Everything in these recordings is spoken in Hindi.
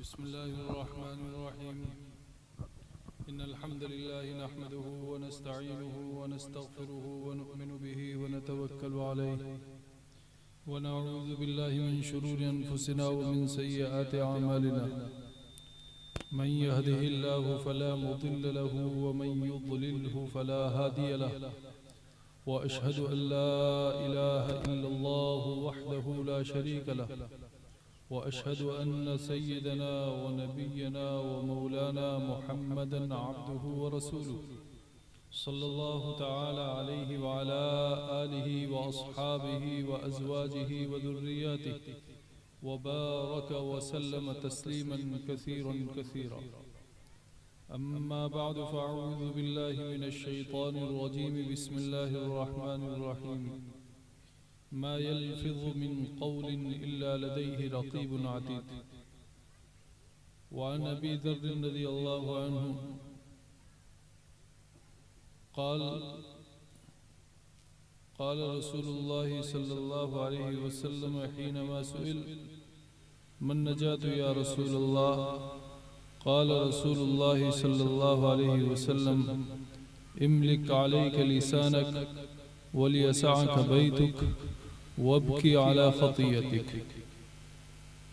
बिस्मिल्लाहिर्रहमानिर्रहीम इन्नल हम्दुलिल्लाहि नहमदुहु व नस्तईनुहु व नस्तगफिरुहु व नु'मिनु बिही व नतवक्कलु अलैहि व नऊज़ु बिल्लाहि मिन शुरूरि अनफुसिना व मिन सय्यिआति अमालिना मन यहदिहिल्लाहु फला मुदिल्ल लहु व मन युद्लिल्हु फला हादिय लहु व अशहदु अन ला इलाहा इल्लल्लाहु वहदहु ला शरीक लहु वअशहदु अन्न सय्यदना व नबियना व मौलाना मुहम्मदन अब्दुहु व रसूलुहु सल्लल्लाहु तआला अलैहि व अला आलिहि व अस्हाबिहि व अज़वाजिहि व ज़ुर्रिय्यतिहि व बारक व सल्लम तस्लीमन कसीरन कसीरा। अम्मा बअद फ़अऊज़ु बिल्लाहि मिनश शैतानिर रजीम। बिस्मिल्लाहिर रहमानिर रहीम। मा यल्फ़िज़ु मिन क़ौलिन इल्ला लदैहि रक़ीबुन अतीद। व अन अबी ज़र्र रज़ियल्लाहु अन्हु क़ाल रसूलुल्लाहि सल्लल्लाहु अलैहि वसल्लमहीनमा सुइल मन नजातु या रसूलल्लाह क़ाल रसूलुल्लाहि सल्लल्लाहु अलैहि वसल्लम इमलिक अलैक लिसानक वलियसअक बैतुक वब्की अला ख़तीयतिक।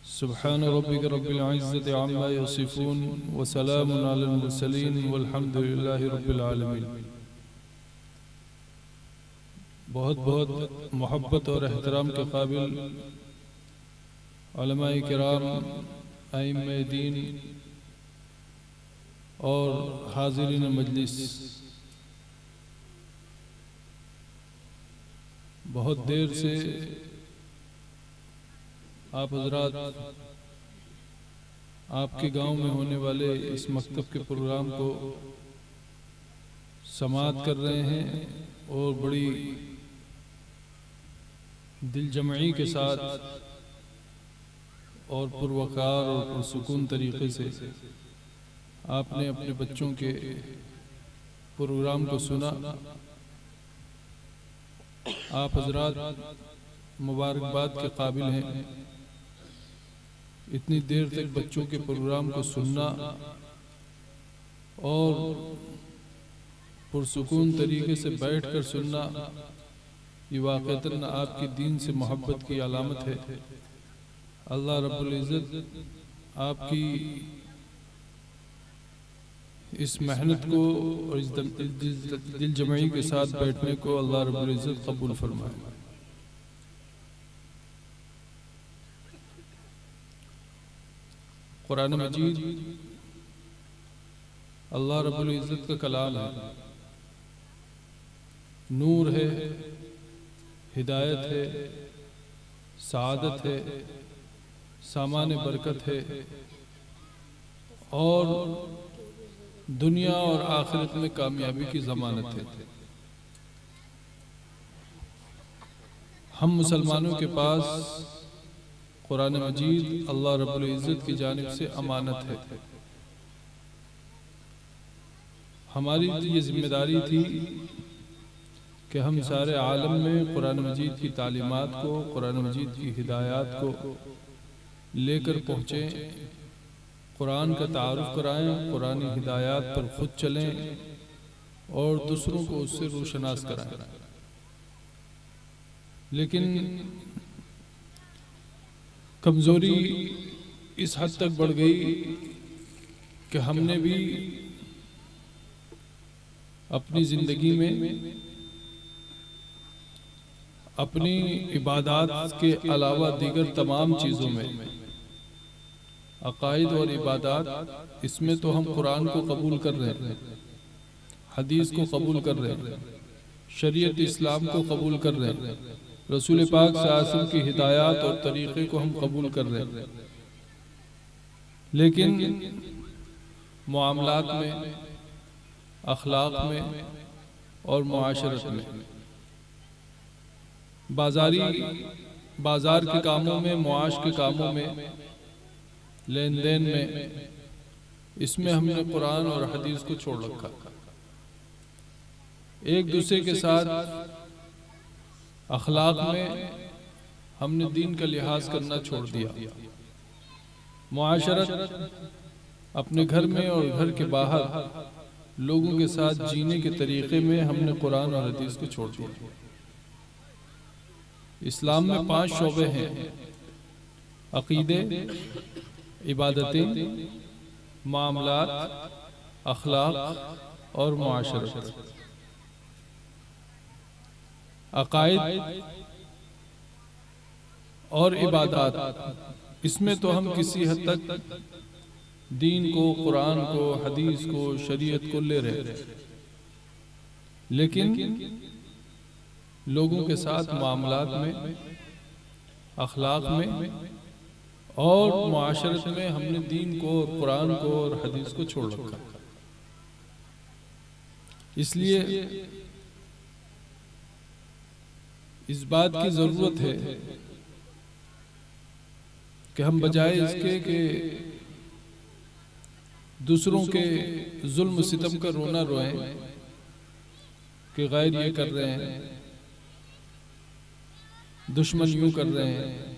सुब्हान रब्बिक रब्बिल इज़्ज़ति अम्मा यसिफ़ून व सलामुन अलल मुरसलीन वल्हम्दुलिल्लाहि रब्बिल आलमीन। बहुत बहुत मोहब्बत और एहतराम के काबिल उलमाए किराम, आइम्मे दीन और हाज़िरीन मजलिस, बहुत देर से आप हज़रात आपके गांव में होने वाले इस मकतब के प्रोग्राम को समाअत कर रहे हैं और बड़ी दिल जमई के साथ और पुरवकार और पुरसुकून तरीक़े से आपने अपने बच्चों के प्रोग्राम को सुना। आप हज़रात मुबारकबाद के काबिल हैं। इतनी देर तक बच्चों के प्रोग्राम को सुनना और पुरसुकून तरीके से बैठकर सुनना, ये वाक़तन आपकी दीन से मोहब्बत की अलामत है। अल्लाह रब्बुल इज़्ज़त आपकी इस मेहनत को और इस दिल जमई के साथ बैठने को अल्लाह रब्बुल इज़्ज़त कबूल फरमाए। कुरान मजीद अल्लाह रब्बुल इज़्ज़त का कलाम है, नूर है, हिदायत है, सआदत है, सामान बरकत है और दुनिया और आखिरत में कामयाबी की ज़मानत है। हम मुसलमानों के पास कुरान मजीद अल्लाह रब्बुल इज़्ज़त की जानिब से अमानत है। हमारी ये जिम्मेदारी थी कि हम सारे आलम में कुरान मजीद की तालीमात को, कुरान मजीद की हिदायत को लेकर पहुँचें, कुरान का तारुफ कराएं, कुरानी हिदायत पर खुद चलें और दूसरों को उससे रोशनास कराएं। लेकिन कमज़ोरी इस हद तक बढ़ गई कि हमने भी अपनी ज़िंदगी में अपनी इबादत के अलावा दीगर तमाम चीज़ों में, अकायद और इबादत, इसमें तो हम कुरान को कबूल कर रहे हैं, हदीस को कबूल कर रहे हैं, शरीयत इस्लाम को कबूल कर रहे हैं, रसूल पाक सल्लल्लाहु अलैहि वसल्लम की हिदायत और तरीक़े को हम कबूल कर रहे हैं। लेकिन मुआमलात में, अखलाक में और मुआशरत में, बाजार के कामों में, मुआश के कामों में, लेन देन में, इसमें हमने कुरान और हदीस को छोड़ रखा। एक दूसरे के साथ अखलाक में हमने दीन का लिहाज करना छोड़ दिया। मुआशरत, अपने घर में और घर के बाहर लोगों के साथ जीने के तरीके में हमने कुरान और हदीस को छोड़ दिया। इस्लाम में 5 शोबे हैं: अकीदे, इबादतें, मामलात, अखलाक और मुआशरत। अकायद और इबादत, इसमें तो हम किसी हद तक दीन को, कुरान को, हदीस को, शरीयत को ले रहे, लेकिन लोगों के साथ मामलात में, अखलाक में और मुआशरत में हमने दीन को, कुरान को और हदीस को छोड़ रखा। इसलिए इस बात की जरूरत है कि हम बजाय इसके कि दूसरों के जुल्म सितम का रोना रोएं कि गैर ये कर रहे हैं, दुश्मन यूं कर रहे हैं,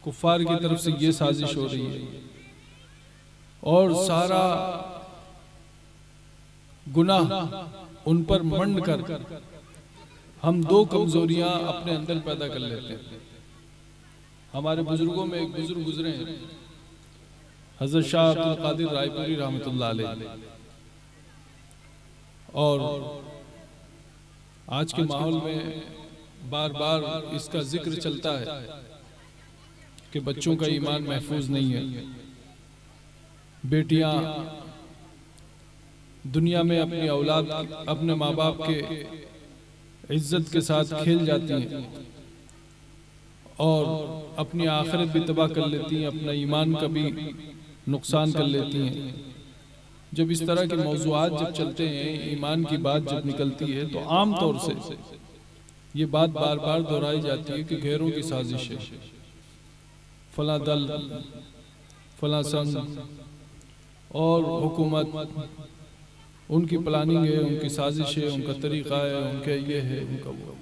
कुफ्फार की तरफ से ये साजिश हो रही है, और सारा गुनाह उन पर मंड कर हम 2 कमजोरियां अपने अंदर पैदा कर लेते हैं। हमारे बुजुर्गों में एक बुजुर्ग गुजरे हैं, हजरत शाह अब्दुल कादिर रायपुरी रहमतुल्लाह अलैह, और आज के माहौल में बार बार इसका जिक्र चलता है कि बच्चों का ईमान महफूज नहीं है, बेटियां दुनिया में अपनी औलाद, अपने माँ बाप के इज्जत के साथ खेल जाती हैं और अपनी आखिरत भी तबाह कर लेती हैं, अपना ईमान का भी नुकसान कर लेती हैं। जब इस तरह के मौज़ूआत जब चलते हैं, ईमान की बात जब निकलती है, तो आम तौर से ये बात बार बार दोहराई जाती है कि गैरों की साजिश है, फला दल, फला संघ और हुकूमत, उनकी प्लानिंग है, उनकी साजिश है, उनका तरीका है, उनका ये है, उनका वो।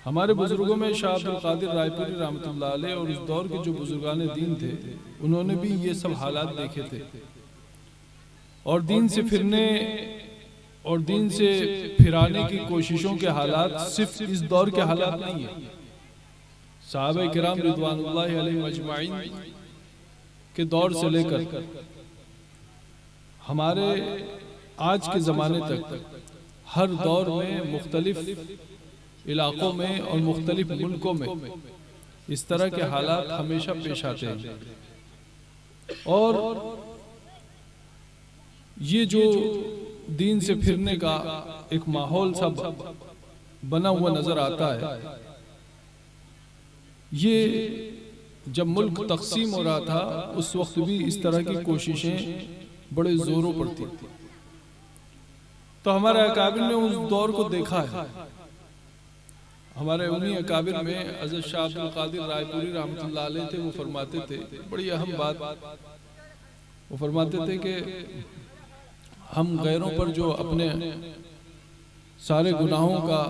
हमारे बुजुर्गों में शाह अब्दुल कादिर रायपुरी रहमतुल्लाह अलैह और उस दौर के जो बुजुर्गान दीन थे, उन्होंने भी ये सब हालात देखे थे, और दीन से फिरने और दीन से फिराने की कोशिशों के हालात सिर्फ इस दौर के हालात नहीं है। सहाबा किराम रिदवानुल्लाहि अलैहिम अजमाइन के दौर से लेकर हमारे आज के ज़माने तक हर दौर में मुख्तलिफ इलाकों में और मुख्तलिफ मुल्कों में इस तरह के हालात हमेशा पेश आते हैं, और ये जो दीन से फिरने का एक माहौल सा बना हुआ नजर आता है, ये जब मुल्क तकसीम हो रहा था उस वक्त भी इस तरह की कोशिशें बड़े जोरों पर थी। तो हमारे अकाबिर ने उस दौर को देखा है। हमारे उन्हीं अकाबिर में हज़रत शाह अब्दुल कादिर रायपुरी रहमतुल्लाह अलैह थे, वो फरमाते थे, बड़ी अहम बात, वो फरमाते थे कि हम गैरों पर जो अपने सारे गुनाहों का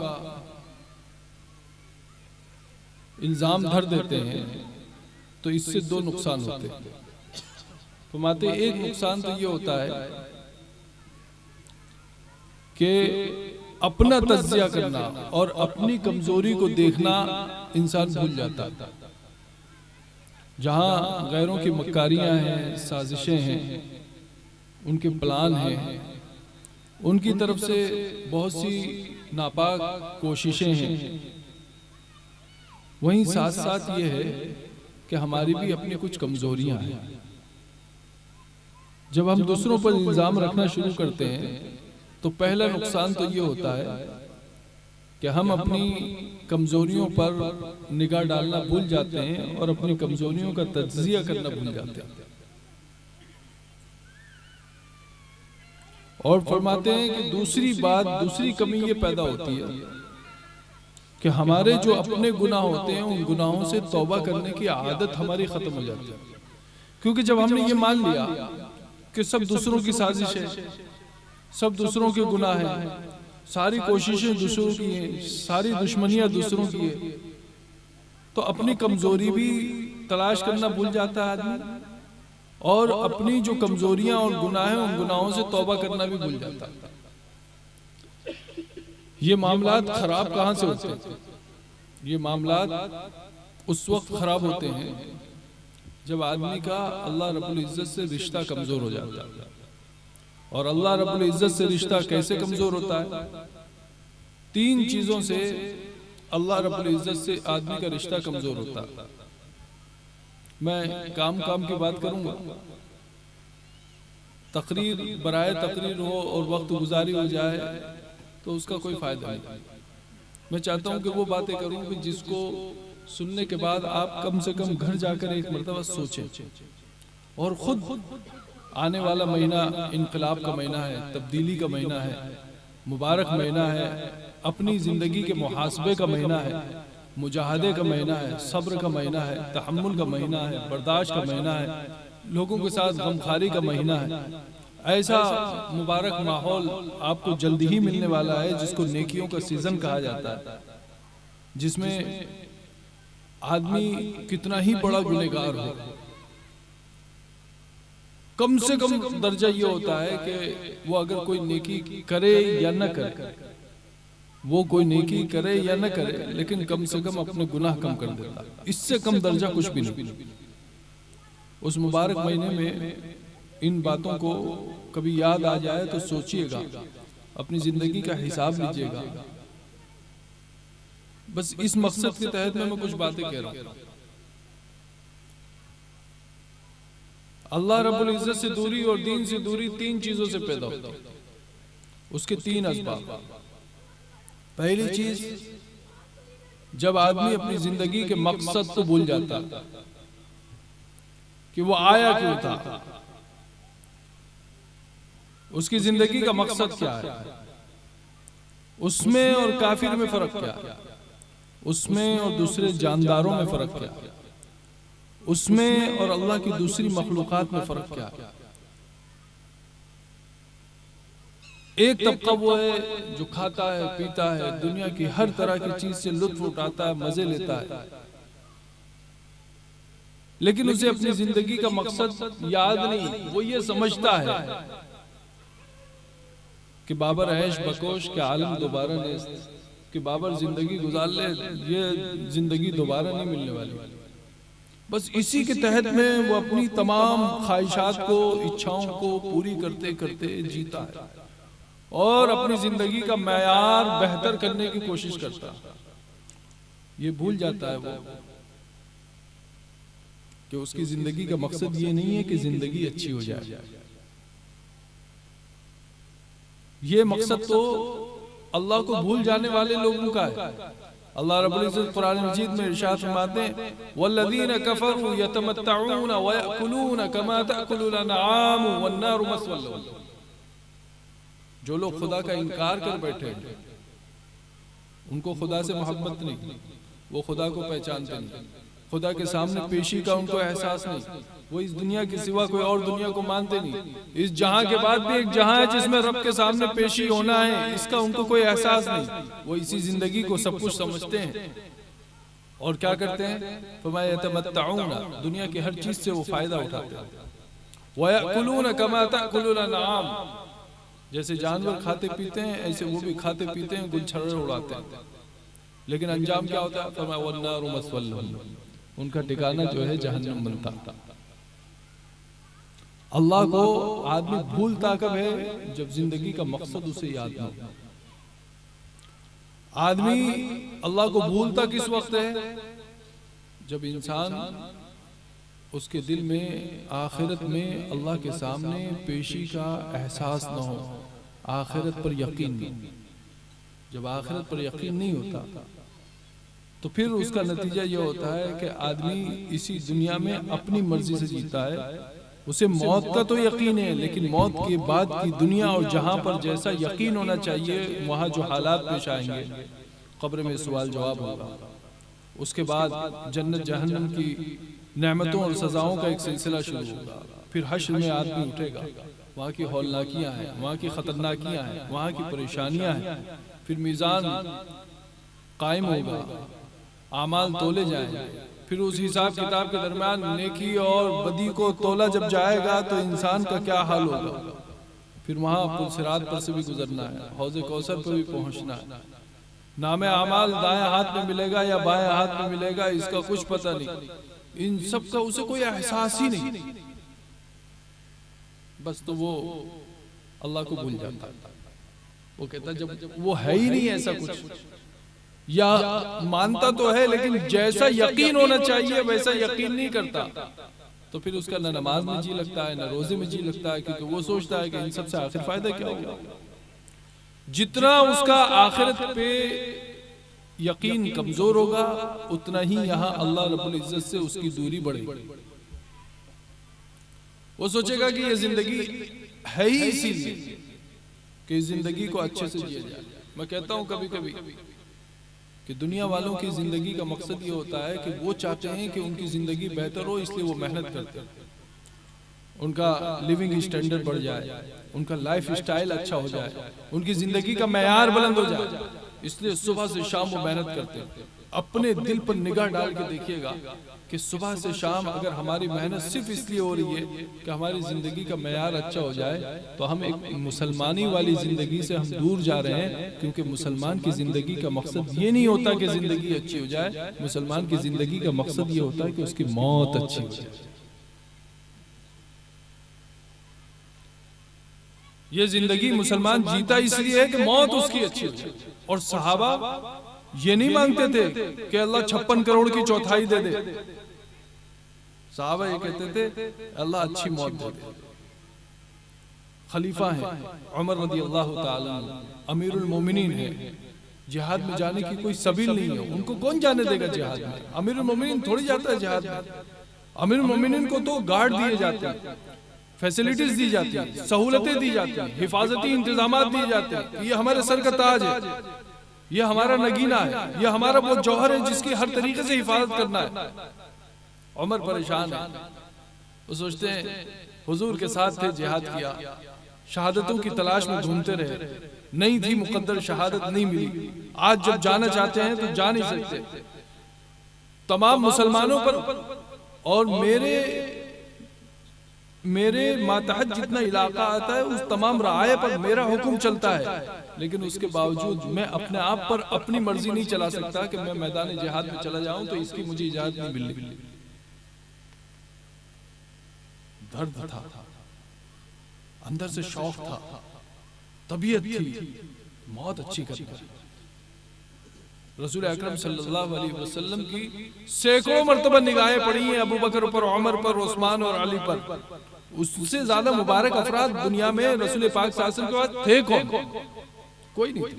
इल्ज़ाम धर देते हैं, तो इससे 2 नुकसान होते हैं। फरमाते एक नुकसान तो ये होता है कि अपना तज़किया करना और अपनी कमजोरी को देखना इंसान भूल जाता है। जहां गैरों की मक्कारियां हैं, साजिशें हैं, उनके प्लान हैं, उनकी तरफ से बहुत सी नापाक कोशिशें हैं, वहीं साथ साथ ये है कि हमारी भी अपनी कुछ कमजोरियां हैं। जब हम दूसरों पर इल्जाम रखना शुरू करते हैं तो पहला नुकसान तो ये होता है कि हम अपनी कमजोरियों पर निगाह डालना भूल जाते हैं और अपनी कमजोरियों का तज्जिया करना भूल जाते हैं। और फरमाते हैं कि दूसरी कमी ये पैदा होती है कि हमारे जो अपने गुनाह होते हैं, उन गुनाहों से तौबा करने की आदत हमारी खत्म हो जाती है। क्योंकि जब हमने ये मान लिया कि सब दूसरों की साजिश है, सब दूसरों के गुनाह हैं, सारी कोशिशें दूसरों की हैं, सारी दुश्मनियां दूसरों की है, तो अपनी कमजोरी भी तलाश करना भूल जाता है आदमी, और अपनी जो कमजोरियां और गुनाह हैं उन गुनाहों से तौबा करना भी भूल जाता है। ये मामलात खराब कहां से होते हैं? ये मामलात उस वक्त खराब होते हैं जब आदमी का अल्लाह रब्बुल इज्जत से रिश्ता कमजोर हो जाता है। और अल्लाह रब्बुल इज्जत से रिश्ता कैसे कमजोर होता है? 3 चीजों से अल्लाह रब्बुल इज्जत से आदमी का रिश्ता कमजोर होता है। मैं काम की बात करूंगा। तकरीर बराए तकरीर हो और वक्त गुजारी हो जाए तो उसका कोई फायदा नहीं। मैं चाहता हूं कि वो बातें करूं कि जिसको सुनने के बाद आप कम से कम घर जाकर एक मर्तबा सोचें और खुद आने वाला महीना इनकलाब का महीना है, तब्दीली का महीना है, मुबारक महीना है, अपनी जिंदगी के मुहासबे का महीना है, मुजाहदे का महीना है, सब्र का महीना है, तहम्मुल का महीना है, बर्दाश्त का महीना है, लोगों के साथ गमखारी का महीना है। ऐसा मुबारक माहौल आपको जल्दी ही मिलने वाला है जिसको नेकियों का सीजन कहा जाता है, जिसमें आदमी कितना ही बड़ा गुनहगार हो, कम से कम दर्जा ये होता है कि वो अगर कोई नेकी करे या न करे, वो कोई नेकी करे या न करे, लेकिन कम से कम अपने गुनाह कम कर देता। इससे कम दर्जा कुछ भी नहीं। उस मुबारक महीने में इन बातों को कभी याद आ जाए तो सोचिएगा, अपनी जिंदगी का हिसाब लीजिएगा। बस इस मकसद के तहत मैं कुछ बातें कह रहा हूं। अल्लाह रब्बुल इज्जत से दूरी और दीन से दूरी 3 चीजों से पैदा होती है। उसके 3 असबाब। पहली चीज, जब आदमी अपनी जिंदगी के मकसद को भूल जाता कि वो आया क्यों था, उसकी जिंदगी का मकसद क्या है, उसमें और काफिर में फर्क क्या है, उसमें और दूसरे जानदारों में फर्क क्या है, उसमें और अल्लाह की दूसरी मखलूकात में फर्क क्या है। एक तबका वो है जो खाता है, पीता है, दुनिया की हर तरह की चीज से लुत्फ उठाता है, मजे लेता है, लेकिन उसे अपनी जिंदगी का मकसद याद नहीं। वो ये समझता है कि बाबर ऐश बकोश के आलम दोबारा ने, कि बाबर जिंदगी गुजार ले, ये जिंदगी दोबारा नहीं मिलने वाली। बस इसी के तहत में वो अपनी तमाम ख्वाहिशात को, इच्छाओं को पूरी करते करते जीता है और अपनी जिंदगी का मयार बेहतर करने की कोशिश करता है। ये भूल जाता है वो कि उसकी जिंदगी का मकसद ये नहीं है कि जिंदगी अच्छी हो जाए। ये मकसद तो अल्लाह को भूल जाने वाले लोगों का है। अल्लाह रब्बुल इज्जत कुरान मजीद में इरशाद फरमाते हैं, वल्लज़ीना कफ़रू यतमत्तऊना व याकुलूना कमा ताकुलुल अनआम वन्नारु मस्वल लहुम। जो लोग खुदा का इनकार कर बैठे, उनको खुदा से मोहब्बत नहीं, वो खुदा को पहचानते नहीं, खुदा के सामने पेशी का उनको एहसास नहीं, वो इस दुनिया के सिवा कोई और दुनिया को मानते नहीं। इस जहां के बाद भी एक जहां है जिसमें रब के सामने पेशी होना है, इसका उनको कोई एहसास नहीं। वो इसी जिंदगी को सब कुछ समझते हैं और क्या करते हैं, फमाया यतमत्तऊना, दुनिया की हर चीज से वो फायदा उठाते हैं। व याकुलूना कमा ताकुलुल अनआम, जैसे जानवर खाते पीते हैं ऐसे वो भी खाते पीते हैं, गुलछर्रे उड़ाते हैं, लेकिन अंजाम क्या होता है, फमाया वन्नारु मस्वल लहुम, उनका ठिकाना जो है जहन्नम बनता। अल्लाह को आदमी भूलता कब है, जब जिंदगी का मकसद उसे याद ना हो। आदमी अल्लाह को भूलता किस वक्त है, जब इंसान उसके दिल में आखिरत में अल्लाह के सामने पेशी का एहसास न हो, आखिरत पर यकीन नहीं। जब आखिरत पर यकीन नहीं होता तो फिर उसका नतीजा यह होता है कि आदमी इसी दुनिया में अपनी मर्जी से जीता है। उसे मौत का तो यकीन है, लेकिन मौत के बाद की दुनिया और जहां पर जैसा यकीन होना चाहिए, वहां जो हालात पेश आएंगे, कब्र में सवाल जवाब होगा, उसके बाद जन्नत जहन्नम की नेमतों और सजाओं का एक सिलसिला शुरू होगा, फिर हश्र में आदमी उठेगा, वहाँ की हौलनाकियाँ हैं, वहाँ की खतरनाकियाँ हैं, वहाँ की परेशानियाँ हैं, फिर मीज़ान कायम होगा, आमाल तोले जाएंगे, फिर उस हिसाब किताब के दरमियान नेकी और बदी को तोला जब जाएगा तो इंसान का क्या हाल होगा। फिर वहां पुल सिरात पर से भी गुजरना है, हौज़े कौसर पर भी पहुंचना है। नामे आमाल दाएं हाथ में मिलेगा या बाएं हाथ में मिलेगा इसका कुछ पता नहीं, इन सब का उसे कोई एहसास ही नहीं। बस तो वो अल्लाह को भूल जाता है। वो कहता जब वो है ही नहीं ऐसा कुछ, या मानता तो है लेकिन जैसा यकीन होना चाहिए वैसा यकीन नहीं करता, तो फिर उसका न नमाज में जी लगता है, न रोजे में जी लगता है, क्योंकि वो सोचता है कि इन सबसे आखिर फायदा क्या होगा। जितना उसका आखिरत पे यकीन कमजोर होगा उतना ही यहाँ अल्लाह रब्बुल इज्जत से उसकी दूरी बढ़ेगी। वो सोचेगा कि ये जिंदगी है ही इसीलिए कि जिंदगी को अच्छे से जिया जाए। मैं कहता हूं कभी कभी कि दुनिया वालों की जिंदगी का मकसद ये होता है कि वो चाहते हैं कि उनकी जिंदगी बेहतर हो, इसलिए वो मेहनत करते हैं, उनका लिविंग स्टैंडर्ड बढ़ जाए, उनका लाइफ स्टाइल अच्छा हो जाए, उनकी जिंदगी का मेयार बुलंद हो जाए, इसलिए सुबह से शाम वो मेहनत करते हैं। अपने दिल पर निगाह डाल के देखिएगा कि सुबह से शाम अगर हमारी मेहनत सिर्फ इसलिए हो रही है कि हमारी जिंदगी का मेयार अच्छा हो जाए, तो हम एक मुसलमानी वाली जिंदगी से हम दूर जा रहे हैं। क्योंकि मुसलमान की जिंदगी का मकसद ये नहीं होता कि जिंदगी अच्छी हो जाए, मुसलमान की जिंदगी का मकसद ये होता है कि उसकी मौत अच्छी हो जाए। ये जिंदगी मुसलमान जीता इसलिए है कि मौत उसकी अच्छी हो जाए। और सहाबा ये नहीं मांगते थे कि अल्लाह 56 करोड़ की चौथाई दे दे, सहाबा ये कहते थे अल्लाह अच्छी मौत दे दे। खलीफा है उमर रज़ी अल्लाह ताला अमीरुल मोमिनीन है, जिहाद में जाने की कोई सबील नहीं है, उनको कौन जाने देगा जिहाद में। अमीरुल मोमिनीन थोड़ी जाता है जिहाद में, अमीरुल मोमिनीन को तो गार्ड दिए जाते हैं, फैसिलिटीज दी जाती है, सहूलतें दी जाती हैं, हिफाजती इंतजाम दिए जाते हैं। ये हमारे सर का ताज है, ये हमारा नगीना है, ये हमारा वो जौहर है जिसकी हर तरीके से हिफाजत करना है। उमर परेशान है, वो सोचते हैं हुजूर के साथ थे, जिहाद किया, शहादतों की तलाश में घूमते रहे, नहीं थी मुकद्दर शहादत नहीं मिली, आज जब जाना चाहते हैं तो जा नहीं सकते। तमाम मुसलमानों पर और मेरे मातहत जितना इलाका आता है उस तमाम राय पर मेरा हुक्म चलता है, लेकिन उसके बावजूद मैं अपने आप पर अपनी मर्जी नहीं चला सकता कि मैं मैदान जिहाद में चला जाऊं, तो इसकी मुझे इजाजत नहीं मिली। दर्द था, अंदर से शौक था, तबीयत थी, मौत अच्छी करना। रसूल अकरम सल्लल्लाहु अलैहि वसल्लम की सैकड़ों मर्तबा निगाहें पड़ी हैं अबू बकर पर, उमर पर, उस्मान और अली पर। उससे ज्यादा मुबारक अफराद दुनिया में रसूल पाक सल्लल्लाहु अलैहि वसल्लम के बाद थे कौन? कोई नहीं थे।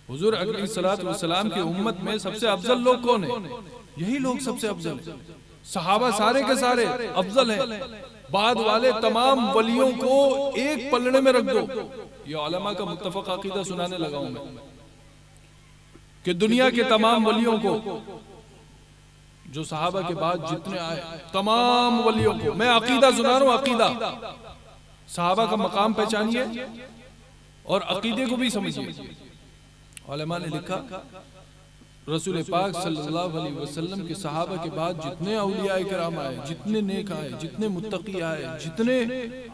हुजूर अलैहि सलाम की उम्मत में सबसे अफजल लोग कौन है? यही लोग सबसे अफजल है। सहाबा सारे के सारे अफजल हैं। बाद वाले तमाम वलियों को एक पलड़े में रख दो। ये उलमा का मुत्तफक अकीदा सुनाने लगा हूं मैं कि दुनिया के तमाम वलियों को, जो सहाबा के बाद जितने आए तमाम वलियों को, मैं अकीदा सुना रहा हूं, अकीदा सहाबा का मकाम पहचानिए और अकीदे को भी समझिए। उलमा ने लिखा रसूल पाक सल्लल्लाहु अलैहि वसल्लम के सहाबा के बाद जितने औलिया किराम आए, जितने नेक आए, जितने मुत्तकी आए, जितने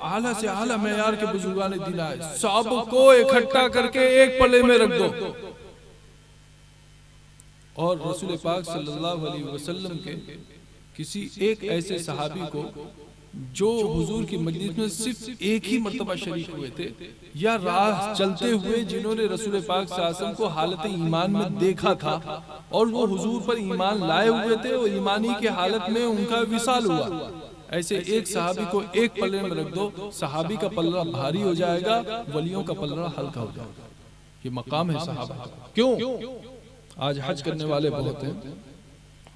आला से आला मेयार के बुजुर्गान दीन आए, सबको इकट्ठा करके एक पल्ले में रख दो और रसूल पाक सल्लल्लाहु अलैहि वसल्लम के किसी एक ऐसे सहाबी को जो हुजूर की मजलिस में सिर्फ एक ही मर्तबा शरीक हुए थे, या राह चलते हुए जिन्होंने रसूल पाक सल्लल्लाहु अलैहि वसल्लम को हालत ईमान में देखा था और वो हुजूर पर ईमान लाए हुए थे और ईमानी के हालत में उनका विसाल हुआ, ऐसे एक सहाबी को एक पल्ले में रख दो, सहाबी का पल्ला भारी हो जाएगा, वलियों का पल्ला हल्का हो जाएगा। ये मकाम है सहाबा का। क्यों? आज हज करने वाले बहुत हैं,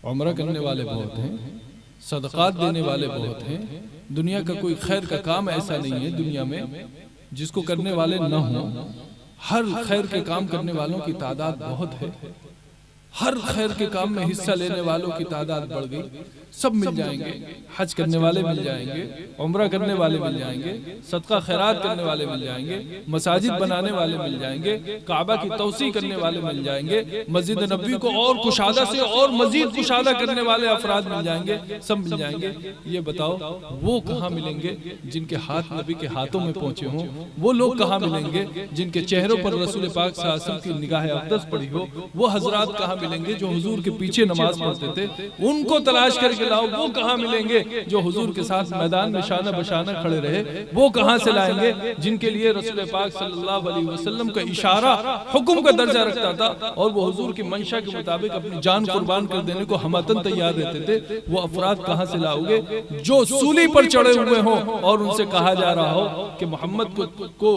उम्रा करने वाले बहुत हैं, सदकात देने वाले बहुत हैं। दुनिया का कोई खैर का काम ऐसा नहीं है दुनिया में जिसको करने वाले न हो। हर खैर के काम करने वालों की तादाद बहुत है, हर खैर के काम में हिस्सा लेने वालों की तादाद बढ़ गई। सब मिल जाएंगे, हज करने वाले मिल जाएंगे, उम्रा करने वाले मिल जाएंगे, सदका खैरात करने वाले मिल जाएंगे, मसाजिद बनाने वाले मिल जाएंगे, काबा की तौसी करने वाले मिल जाएंगे, मस्जिद नबी को और कुशादा से और मजीद कुशादा करने वाले अफराद मिल जाएंगे, सब मिल जाएंगे। ये बताओ वो कहाँ मिलेंगे जिनके हाथ नबी के हाथों में पहुंचे हों? वो लोग कहाँ मिलेंगे जिनके चेहरों पर रसूल पाक सल्लल्लाहु अलैहि वसल्लम की निगाह अक़दस पड़ी हो? वो हजरात कहाँ मिलेंगे जो हुजूर के पीछे नमाज पढ़ते थे? उनको तलाश करके लाओ। वो कहाँ मिलेंगे जो हुजूर के साथ मैदान में शाना बशाना खड़े रहे? वो कहाँ से लाएंगे जिनके लिए रसूल पाक सल्लल्लाहु अलैहि वसल्लम का इशारा हुक्म का दर्जा रखता था और वो हुजूर की मंशा के मुताबिक अपनी जान कुर्बान कर देने को हमतन तैयार रहते थे? वो अफराद कहाँ से लाओगे जो सूली पर चढ़े हुए हों और उनसे कहा जा रहा हो कि मोहम्मद को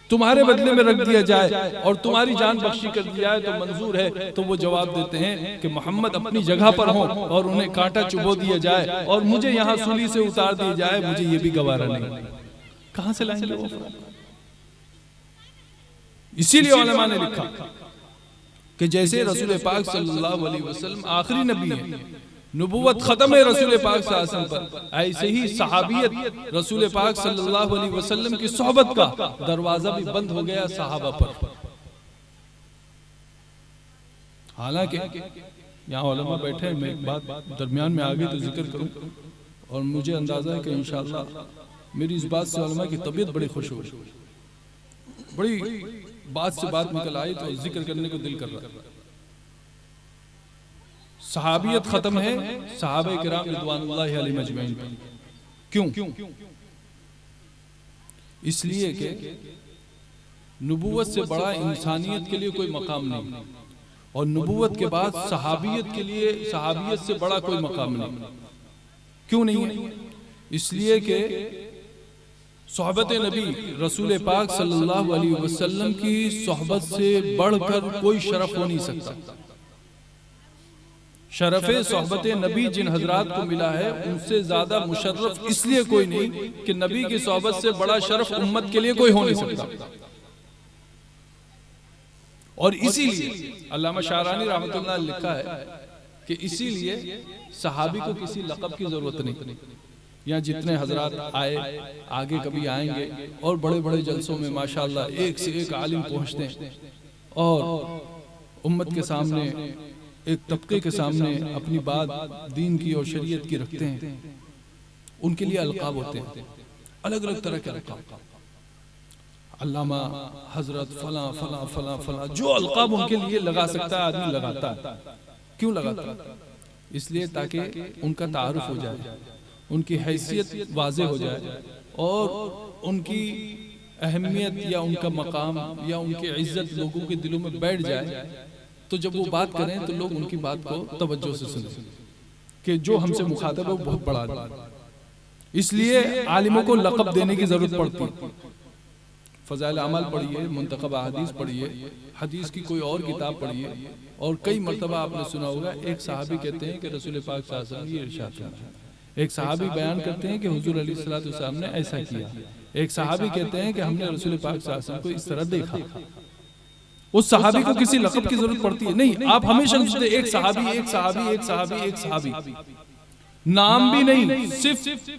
तुम्हारे बदले में रख दिया जाए और तुम्हारी जान बख्शी कर दी जाए तो मंजूर है? तो वो जवाब देते हैं कि मोहम्मद अपनी जगह पर हो और उन्हें कांटा चुबो दिया जाए और मुझे यहाँ सूली से उतार दिया जाए, मुझे ये भी गवारा नहीं। कहां से लाएंगे वो? इसीलिए उलमा ने लिखा कि जैसे रसूल पाक सल्लल्लाहु अलैहि वसल्लम आखिरी नबी है, नबुव्वत खत्म है रसूल पाक सल्लल्लाहु अलैहि वसल्लम पर, ऐसे ही सहाबियत रसूल पाक सल्लल्लाहु अलैहि वसल्लम की सोहबत का दरवाजा भी बंद हो गया सहाबा पर। हालांकि यहाँ उलमा बैठे, मैं एक बात दरमियान में आ गई तो जिक्र करूं, और मुझे अंदाजा है कि इंशाअल्लाह मेरी इस बात से उलमा की तबीयत बड़ी खुश हो, बड़ी बात से बात निकल आई तो जिक्र करने को दिल कर रहा। सहाबियत खत्म है सहाबे किराम रिदवानुल्लाहि अलैहिम अजमईन पर। क्यों? इसलिए कि नबुव्वत से बड़ा इंसानियत के लिए कोई मकाम नहीं, और नबुव्वत के बाद सहाबियत के लिए सहाबियत से बड़ा कोई मकाम नहीं। क्यों नहीं है? इसलिए कि सोहबत नबी रसूल पाक सल्लल्लाहु अलैहि वसल्लम की सोहबत से बढ़कर कोई शरफ हो नहीं सकता। शरफ़े सोहबत नबी जिन हजरात को मिला है उनसे ज्यादा मुशर्रफ इसलिए कोई नहीं कि नबी की सोहबत से बड़ा शरफ उम्मत के लिए कोई हो नहीं सकता। और इसीलिए अल्लामा शारानी रहमतुल्लाह ने लिखा है कि इसीलिए सहाबी को किसी लक़ब की जरूरत नहीं। यहाँ जितने हजरात आए, आगे कभी आएंगे, और बड़े बड़े जलसों में माशाअल्लाह एक से एक आलिम पहुंचते हैं और उम्मत के सामने, एक तबके के सामने अपनी बात दीन की और शरीयत की रखते हैं। उनके लिए अलकाब होते हैं, अलग अलग तरह के अलकाब, अल्लामा, हजरत, फला फला फला फला, जो अलकाब उनके लिए लगा सकता है आदमी लगाता है। क्यों लगाता है? इसलिए ताकि उनका तारुफ हो जाए, उनकी हैसियत वाज़े हो जाए और उनकी अहमियत या उनका मकाम या उनकी इज्जत लोगों के दिलों में बैठ जाए। तो जब वो बात करें तो लोग उनकी बात को तवज्जो से सुने कि जो हमसे मुखातब है वो बहुत बड़ा आदमी। इसलिए आलिमों को लक़ब देने की जरूरत पड़ती है। फ़ज़ाइल अमल पढ़िए, मुंतखब अहादीस पढ़िए, हदीस की कोई और किताब पढ़िए, और कई मरतबा आपने सुना होगा एक सहाबी कहते हैं कि रसूल पाक सल्लल्लाहु अलैहि वसल्लम ये इरशाद फरमाया, एक सहाबी बयान करते हैं कि हुजूर अलैहिस्सलातु वस्सलाम ने ऐसा किया, एक सहाबी कहते हैं कि हमने रसूल पाक सल्लल्लाहु अलैहि वसल्लम को इस तरह देखा। उस सहाबी को किसी लक़ब की जरूरत पड़ती है नहीं। आप हमेशा सोचते एक सहाबी एक सहाबी एक सहाबी एक सहाबी, नाम भी नहीं, सिर्फ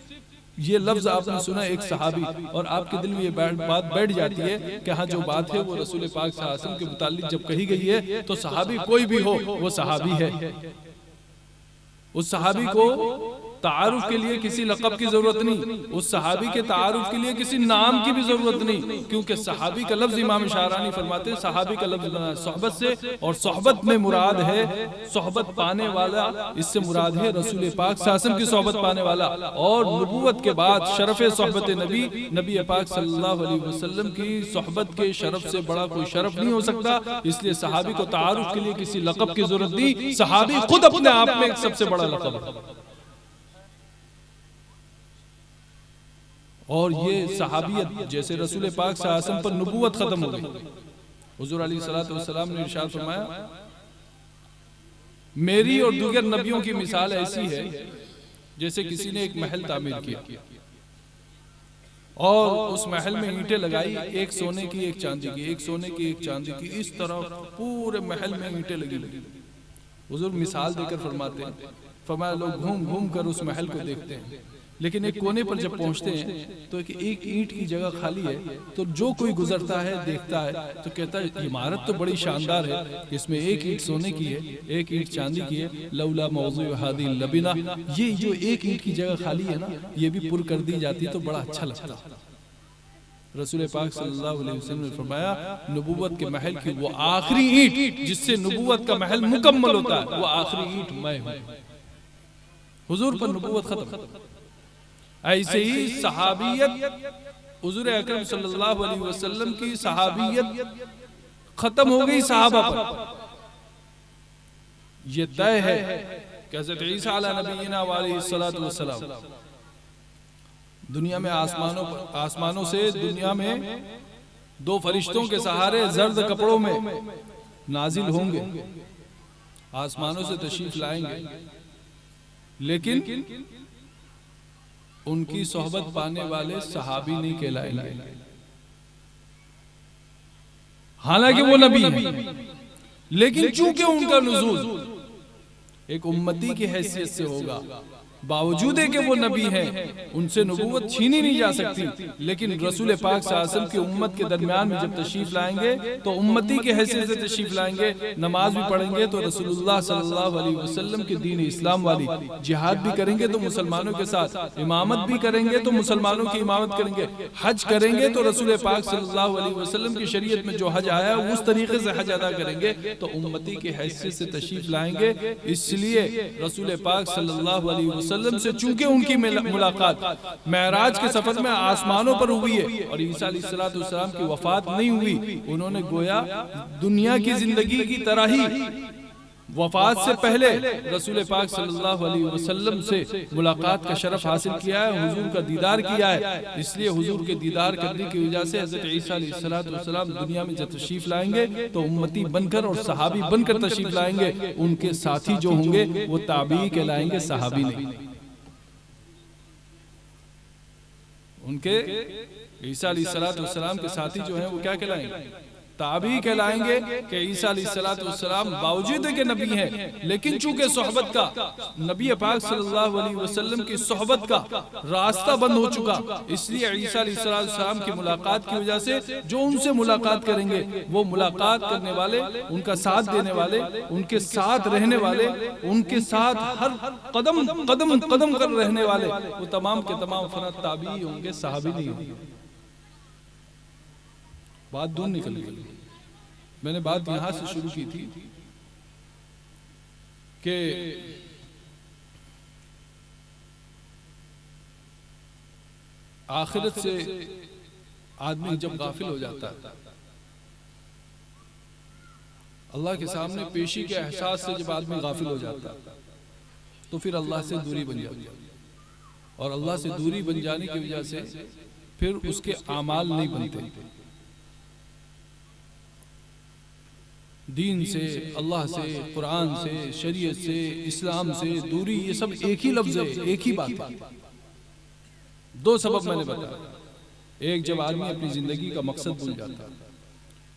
ये लफ्ज आपने सुना एक सहाबी, और आपके दिल में ये बात बैठ जाती है कि हाँ जो बात है वो रसूल पाक सल्लल्लाहु अलैहि वसल्लम के मुताल्लिक जब कही गई है तो सहाबी कोई भी हो वो सहाबी है। उस सहाबी को तारुफ के लिए किसी लक़ब की जरूरत नहीं, उस सहाबी के तारुफ के लिए किसी नाम की भी जरूरत नहीं, क्योंकि सहाबी का लफ्ज इमाम शारानी फरमाते हैं सहाबी का लफ्ज सोहबत से, और सोहबत में मुराद है सोहबत पाने वाला, इससे मुराद है रसूल पाक सल्लल्लाहु अलैहि वसल्लम की सोहबत पाने वाला। और नबुव्वत के बाद शरफ़े सोहबत नबी, नबी पाक सल्लल्लाहु अलैहि वसल्लम की सोहबत के शरफ से बड़ा कोई शरफ नहीं हो सकता। इसलिए सहाबी को तारुफ के लिए किसी लक़ब की जरूरत नहीं, सहाबी खुद अपने आप में एक सबसे बड़ा लक़ब है। और ये सहाबियत जैसे रसूल पाक सल्लल्लाहु अलैहि वसल्लम पर नबुव्वत खत्म हो गई, हुजूर अलैहिस्सलातु वस्सलाम ने इरशाद फरमाया मेरी और दीगर नबियों की मिसाल ऐसी है जैसे किसी ने एक महल तामीर किया और उस महल में ईंटें लगाई, एक सोने की एक चांदी की, एक सोने की एक चांदी की, इस तरह पूरे महल में ईंटें लगी। हुजूर मिसाल देकर फरमाते हैं फरमाया लोग घूम घूम कर उस महल को देखते हैं, लेकिन एक कोने पर जब पहुंचते हैं तो एक ईंट की जगह खाली है। तो जो कोई गुजरता है देखता है तो कहता है इमारत तो बड़ी शानदार है, इसमें एक ईंट सोने की है, एक ईंट चांदी की है, लौला मौजू हादी लबिना, ये जो एक ईंट की जगह खाली है ना, ये भी पुर कर दी जाती तो बड़ा अच्छा लगता। रसूल पाक सल्लल्लाहु अलैहि वसल्लम ने फरमाया नबूवत के महल की वो आखिरी ईंट जिससे नबूवत का महल मुकम्मल होता है, वो आखिरी ईंट मैं हूं। हुजूर पर नबूवत खत्म। ऐसे ही सहाबियत, हुजूर अकरम सल्लल्लाहु अलैहि वसल्लम की सहाबियत खत्म हो गई सहाबा पर। ये तय है कि हज़रत ईसा अला नबीना व अलैहिस्सलातु वस्सलाम दुनिया में आसमानों से दुनिया में दो फरिश्तों के सहारे जर्द कपड़ों में नाजिल होंगे, आसमानों से तशरीफ लाएंगे, लेकिन उनकी सोहबत पाने वाले सहाबी नहीं कहलाएंगे, हालांकि वो नबी हैं, लेकिन चूंकि उनका नुज़ूल एक उम्मती की हैसियत से होगा, बावजूद है कि वो नबी हैं, उनसे नबूवत छीनी नहीं जा सकती, लेकिन रसूल पाक सल्लल्लाहु अलैहि वसल्लम की उम्मत के दरमियान में जब तशरीफ लाएंगे तो उम्मती के हैसियत से तशरीफ लाएंगे, नमाज भी पढ़ेंगे तो रसूलुल्लाह सल्लल्लाहु अलैहि वसल्लम के दीन इस्लाम वाली, जिहाद भी करेंगे तो मुसलमानों के साथ, इमामत भी करेंगे तो मुसलमानों की इमामत करेंगे, हज करेंगे तो रसूल पाक सल्लल्लाहु अलैहि वसल्लम की शरीयत में जो हज आया है उस तरीके से हज अदा करेंगे, तो उम्मती की हैसियत से तशरीफ लाएंगे। इसलिए रसूल पाक सल्लल्लाहु अलैहि वसल्लम से चूंकि उनकी मुलाकात मेराज के सफर में आसमानों पर हुई है और ईसा अलैहिस्सलातु वस्सलाम की वफात नहीं हुई, उन्होंने गोया दुनिया की जिंदगी की तरह ही वफात से पहले रसूल पाक सल्लल्लाहु अलैहि वसल्लम से मुलाकात का शरफ हासिल किया है, हुजूर का दीदार किया है। इसलिए हुजूर के दीदार करने की वजह से हज़रत ईसा अलैहिस्सलातु वस्सलाम दुनिया में जब तशरीफ लाएंगे तो उम्मती बनकर और सहाबी बनकर तशरीफ लाएंगे, उनके साथी जो होंगे वो ताबी कहलाएंगे, सहाबी नहीं। उनके ईसा अलैहिस्सलातु वस्सलाम के साथी जो हैं वो क्या कहलाएंगे? ताबी कहलाएंगे कि ईसा अलैहिस्सलातु वस्सलाम बावजूद के नबी हैं, लेकिन चूंकि सोहबत का नबी पाक सल्लल्लाहु अलैहि वसल्लम की सोहबत का रास्ता बंद हो चुका, इसलिए ईसा अलैहिस्सलातु वस्सलाम की मुलाकात की वजह से जो उनसे मुलाकात करेंगे वो मुलाकात करने वाले, उनका साथ देने वाले, उनके साथ रहने वाले, उनके साथ हर कदम कदम कदम कर रहने वाले, वो तमाम के तमाम फरत ताबी होंगे, सहाबी नहीं होंगे। बात दूर निकल गई। मैंने बात यहां से शुरू की थी कि आखिरत से आदमी जब गाफिल हो जाता है, अल्लाह के सामने पेशी के एहसास से जब आदमी गाफिल हो जाता है तो फिर अल्लाह से दूरी बन जाती है, और अल्लाह से दूरी बन जाने की वजह से फिर उसके आमाल नहीं बनते। दीन से, अल्लाह से, कुरान से, शरीयत से, इस्लाम से दूरी, ये सब एक ही लफ्ज है, एक ही बात है। दो सबब मैंने बताया, एक जब आदमी अपनी जिंदगी का मकसद भूल जाता है,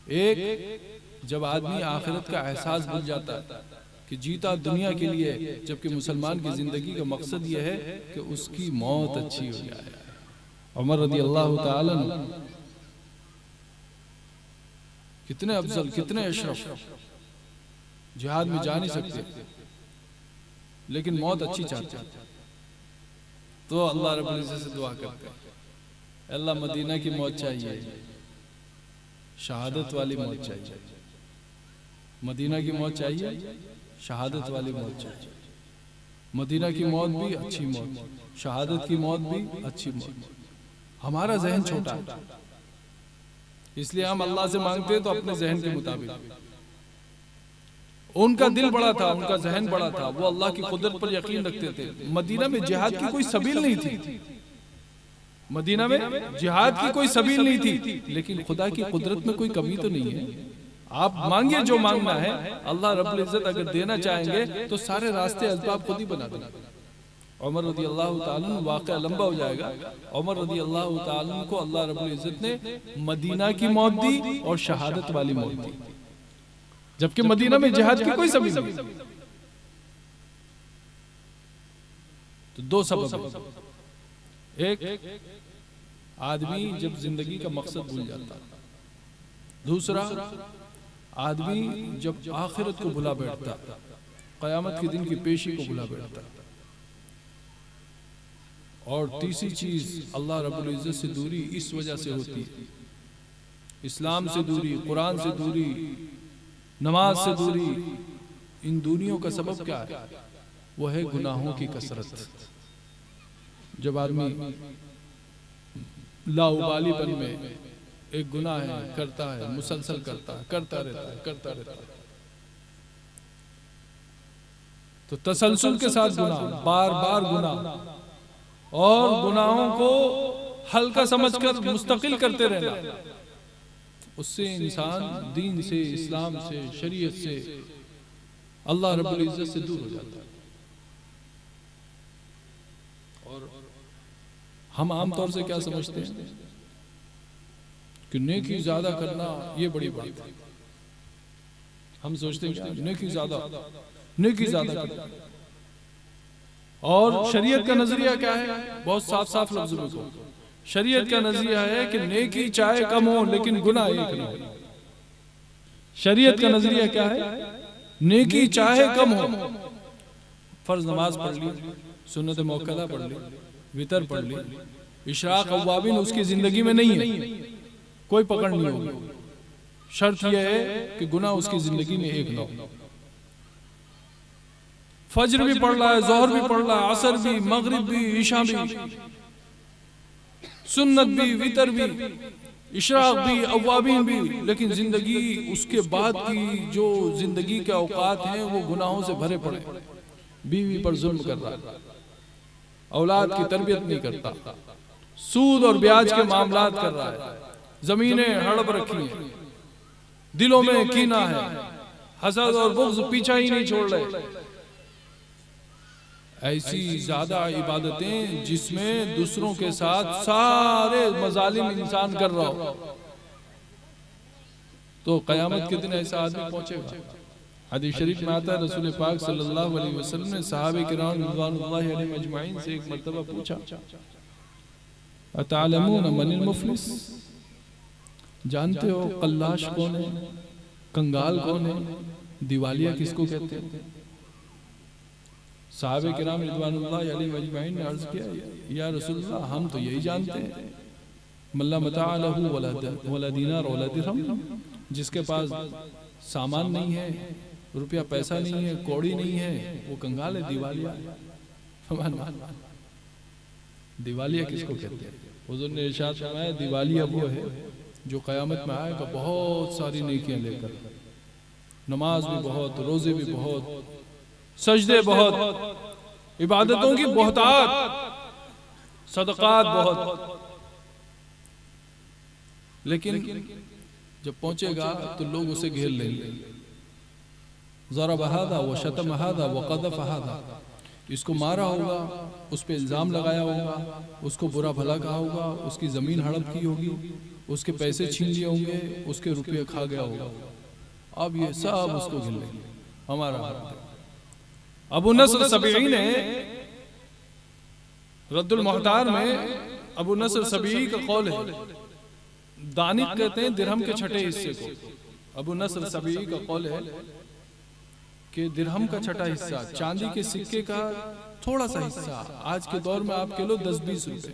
एक जब आदमी आखिरत का एहसास भूल जाता है कि जीता दुनिया के लिए, जबकि मुसलमान की जिंदगी का मकसद यह है कि उसकी मौत अच्छी हो जाए। उमर रज़ी अल्लाह ताला अन्हु कितने अफजल, कितने अशरफ, जिहाद में जा नहीं सकते लेकिन मौत अच्छी चाहते हैं, तो अल्लाह रब्बुल इज्जत से दुआ करते हैं, अल्लाह मदीना की मौत चाहिए, शहादत वाली मौत चाहिए, मदीना की मौत चाहिए, शहादत वाली मौत चाहिए। मदीना की मौत भी अच्छी मौत, शहादत की मौत भी अच्छी मौत। हमारा जहन छोटा है, इसलिए हम अल्लाह से मांगते हैं तो अपने जहन के मुताबिक। उनका दिल बड़ा था, उनका जहन बड़ा था, वो अल्लाह की कुदरत पर यकीन रखते थे। मदीना में जिहाद की कोई सबील नहीं थी, मदीना में जिहाद की कोई सबील नहीं थी, लेकिन खुदा की कुदरत में कोई कमी तो नहीं है। आप मांगिए जो मांगना है, अल्लाह रब्बुल इज्जत अगर देना चाहेंगे तो सारे रास्ते असबाब खुद ही बना देना। उमर रज़ी अल्लाह ताला अन्हु, वाक़या लंबा हो जाएगा, उमर रज़ी अल्लाह ताला अन्हु को अल्लाह रब्बुल इज्जत ने मदीना की मौत दी और शहादत वाली मौत दी, जबकि मदीना में जिहाद की कोई सबील नहीं। तो दो सबब है। एक, आदमी जब जिंदगी का मकसद भूल जाता, दूसरा आदमी जब आखिरत को भुला बैठता, क़यामत के दिन की पेशी को भुला बैठता, और तीसरी चीज अल्लाह रब्बुल इज्जत से दूरी इस वजह से होती है, इस्लाम से दूरी, कुरान से दूरी, नमाज से दूरी। इन दूरियों का सबब क्या है? वो है गुनाहों की कसरत। जब आदमी लाउबालीपन में एक गुनाह है करता है, मुसलसल करता है, करता रहता है, तो तसलसल के साथ गुनाह, बार बार गुनाह, और गुनाहों को हल्का समझकर मुस्तकिल करते रहना, उससे इंसान दीन से, इस्लाम से, शरीयत से, अल्लाह रब्बुल इज्जत से दूर हो जाता है। और हम आमतौर से क्या समझते हैं कि नेकी ज्यादा करना ये बड़ी बात है। हम सोचते हैं कि नेकी ज्यादा करना। और शरीयत का नजरिया क्या है? बहुत साफ साफ लफ्ज़ों में कहूं, शरीयत का नजरिया है कि नेकी चाहे कम हो लेकिन गुनाह एक न हो। शरीयत का नजरिया क्या है? नेकी चाहे कम हो, फर्ज नमाज पढ़ ली, सुन्नत मुअक्कदा पढ़ ली, वितर पढ़ ली, इशराक अव्वाबिन उसकी जिंदगी में नहीं है, कोई पकड़ नहीं होगी। शर्त यह है कि गुनाह उसकी जिंदगी में एक न हो। फज्र भी पढ़ रहा है, जोहर भी पढ़ रहा है, असर भी, मगरिब भी, इशा भी, सुन्नत भी, वितर भी, इशराक भी, अव्वाबीन भी, लेकिन जिंदगी उसके बाद की जो जिंदगी के औकात हैं वो गुनाहों से भरे पड़े। बीवी पर जुल्म कर रहा है, औलाद की तरबियत नहीं करता, सूद और ब्याज के मामलात कर रहा है, जमीनें हड़प रखी हैं, दिलों में कीना है, हसद और बुग़्ज़ पीछा ही नहीं छोड़ रहे। ऐसी ज्यादा इबादतें जिसमें दूसरों के साथ सारे मजालिम इंसान कर रहा हो, तो क़यामत के दिन ऐसा आदमी पहुंचेगा। हदीस शरीफ में आता है, रसूल पाक सल्लल्लाहु अलैहि वसल्लम ने सहाबे किराम रिज़वानुल्लाहि अलैहिम अजमाइन से एक मर्तबा पूछा, अतअलमून मनिल मुफलिस, जानते हो कल्लाश कौन है, कंगाल कौन है, दिवालिया किसको कहते हैं? सहाबे किराम रिज़वानुल्लाहि अलैहिम अजमाइन ने अर्ज किया, या रसूलल्लाह हम तो यही जानते हैं, मल्ला मताअ लहू वला दीनार वला दिरहम, जिसके पास सामान नहीं है, रुपया पैसा नहीं है, कौड़ी नहीं है, वो कंगाल है, दिवालिया। दिवालिया किसको कहते हैं? हुज़ूर ने इरशाद फरमाया, दिवालिया वो है जो क़यामत में आएगा बहुत सारी नेकियां लेकर, नमाज भी बहुत, रोजे भी बहुत, सजदे बहुत, इबादतों की बहुतात, सदक़ात बहुत, लेकिन जब पहुंचेगा तो लोग उसे घेर लेंगे। ज़रब हादा व शतम हादा व क़ज़फ़ हादा, इसको मारा होगा, उस पर इल्ज़ाम लगाया होगा, उसको बुरा भला कहा होगा, उसकी ज़मीन हड़प की होगी, उसके पैसे छीन लिए होंगे, उसके रुपये खा गया होगा। अब ये सब उसको घेर लेंगे। हमारा अबू नस्र सबई ने रद्दुल मुहतार में अबू नस्र सबई का कौल है, दानिक कहते हैं दिरहम के छठे हिस्से को। अबू नस्र सबई का कौल है कि दिरहम का छठा हिस्सा, चांदी के सिक्के का थोड़ा सा हिस्सा, आज के दौर में आप कह लो 10-20 रुपए।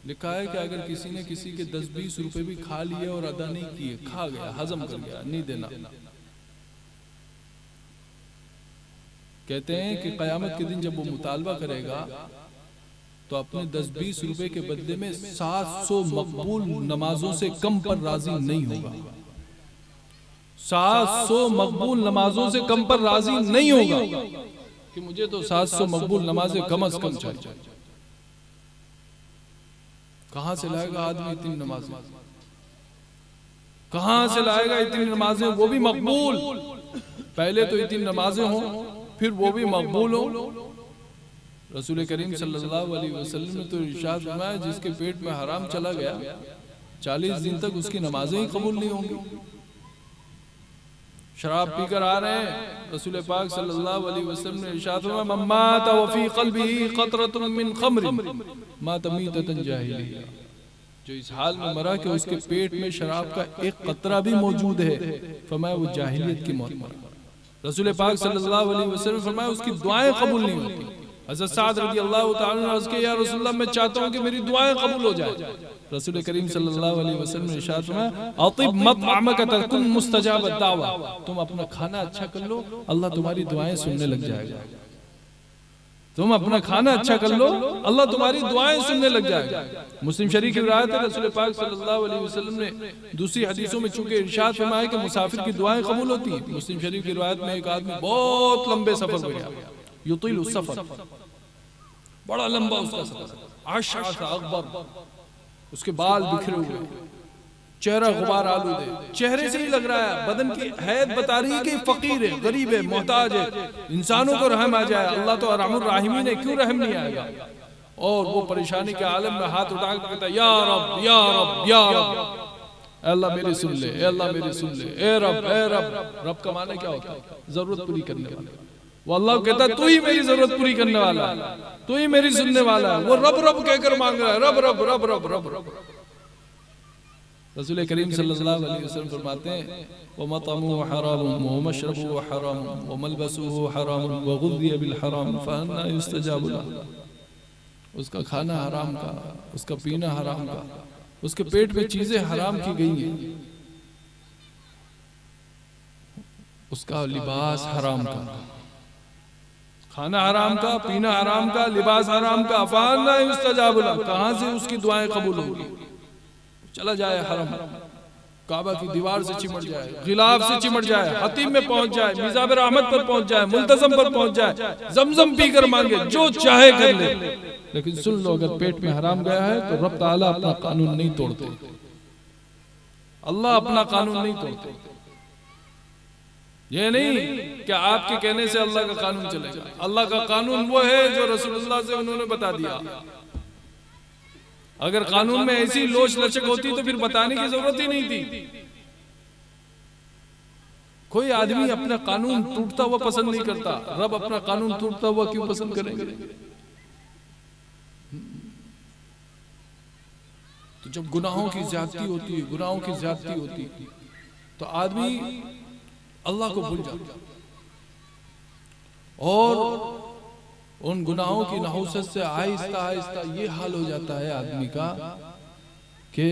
लिखा है कि अगर किसी ने किसी के 10-20 रुपए भी खा लिए और अदा नहीं किए, खा गया, हजम कर गया, नहीं देना, कहते हैं कि क़यामत के दिन जब वो मुतालबा करेगा तो अपने 10-20 रुपए के बदले में 700 मकबूल नमाजों से कम पर राजी नहीं होगा। 700 मकबूल नमाजों से कम पर राजी नहीं होगा कि मुझे तो 700 मकबूल नमाजें कम से कम चाहिए। कहां से लाएगा आदमी इतनी नमाजें? कहां से लाएगा इतनी नमाजें, वो भी मकबूल? पहले तो इतनी नमाजें हो, फिर वो भी मकबूल हो। रसूल करीम सल्लल्लाहु अलैहि वसल्लम ने तो इरशाद फरमाया, जिसके पेट में हराम चला गया 40 दिन तक उसकी नमाजें ही कबूल नहीं होंगी। शराब पीकर आ रहे हैं, रसूल पाक सल्लल्लाहु अलैहि वसल्लम ने इरशाद फरमाया मम्मात व फी क़ल्बिही क़तरतुन मिन ख़म्र मात मीततन जाहिलिया, जो इस हाल में मरा कि उसके पेट में शराब का एक कतरा भी मौजूद है, फरमाया वो जाहिलियत की मौत मरा। रसूल पाक सल्लल्लाहु अलैहि वसल्लम फरमाया उसकी दुआएं कबूल नहीं होती। हज़रत साद रज़ियल्लाहु ताला अन्हु अर्ज़ किया या रसूलल्लाह मैं चाहता हूं कि मेरी दुआएं कबूल हो जाए। रसूल करीम सल्लल्लाहु अलैहि वसल्लम ने इरशाद फरमाया अतिब मतअमक तकुन मुस्तजाब दावा, तुम अपना खाना अच्छा कर लो, अल्लाह तुम्हारी दुआएं सुनने लग जाएगा। तुम अपना खाना अच्छा कर लो, अल्लाह तुम्हारी दुआएं सुनने लग जाएगा। मुस्लिम शरीफ की रिवायत है रसूल पाक सल्लल्लाहु अलैहि वसल्लम ने दूसरी हदीसों में चूंकि इरशाद फरमाया कि मुसाफिर की दुआएं कबूल होती हैं। मुस्लिम शरीफ की रिवायत में एक आदमी बहुत लंबे सफर पे गया, युतिल सफर, बड़ा लंबा उसका सफर, अशअस अकबर, उसके बाल बिखरे हुए, चेहरा गुबार आलूदे, चेहरे से ही लग रहा है, बदन की हैत बता रही है कि फकीर है, गरीब है, मोहताज है, इंसानों को रहम आ जाए, अल्लाह तो अर्हमुर राहिमीन है, क्यों रहम नहीं आएगा। और वो परेशानी के आलम में हाथ उठाकर कहता है या रब या रब या रब, अल्लाह मेरी सुन ले, अल्लाह मेरी सुन ले, ए रब ए रब। रब का माने क्या होता है? जरूरत पूरी करने वाला। वो अल्लाह कहता है तू ही मेरी जरूरत पूरी करने वाला है, तू ही मेरी सुनने वाला है। वो रब रब कहकर मांग रहा है, रब रब रब रब रब रब। रसूल करीम सल्लल्लाहु अलैहि वसल्लम फरमाते हैं व मतअमुहु हरामुन व मशरबुहु हरामुन व मलबसुहु हरामुन व गुज़िया बिल हराम फअन्ना युस्तजाबु लहु। उसका खाना हराम का, उसका पीना हराम का, उसके पेट में चीजें हराम की गई हैं, उसका लिबास हराम का, खाना हराम का, पीना हराम का, लिबास हराम का, फअन्ना युस्तजाबु लहु, कहां से उसकी दुआएं कबूल होंगी। चला जाए हरम, काबा की दीवार से चिमट जाए, गिलाफ से चिमट जाए, हतीम में पहुंच जाए, मिज़ाब रहमत पर पहुंच जाए, मुल्तज़म पर पहुंच जाए, जमजम पीकर मांगे, जो चाहे कर ले। लेकिन सुन लो अगर पेट में हराम गया है तो रब ताला अपना कानून नहीं तोड़ते, अल्लाह अपना कानून नहीं तोड़ते। ये नहीं कि आपके कहने से अल्लाह का कानून चलेगा। अल्लाह का कानून वो है जो रसूलुल्लाह से उन्होंने बता दिया। अगर कानून में ऐसी लोच लचक होती तो फिर बताने की जरूरत ही नहीं थी। कोई आदमी अपना कानून टूटता हुआ पसंद नहीं करता, रब अपना कानून टूटता हुआ क्यों पसंद करेंगे? तो जब गुनाहों की ज्यादती होती है, गुनाहों की ज्यादती होती है तो आदमी अल्लाह को भूल जाता और उन गुनाहों की नहुसत से आहिस्ता आहिस्ता ये हाल हो जाता है आदमी का कि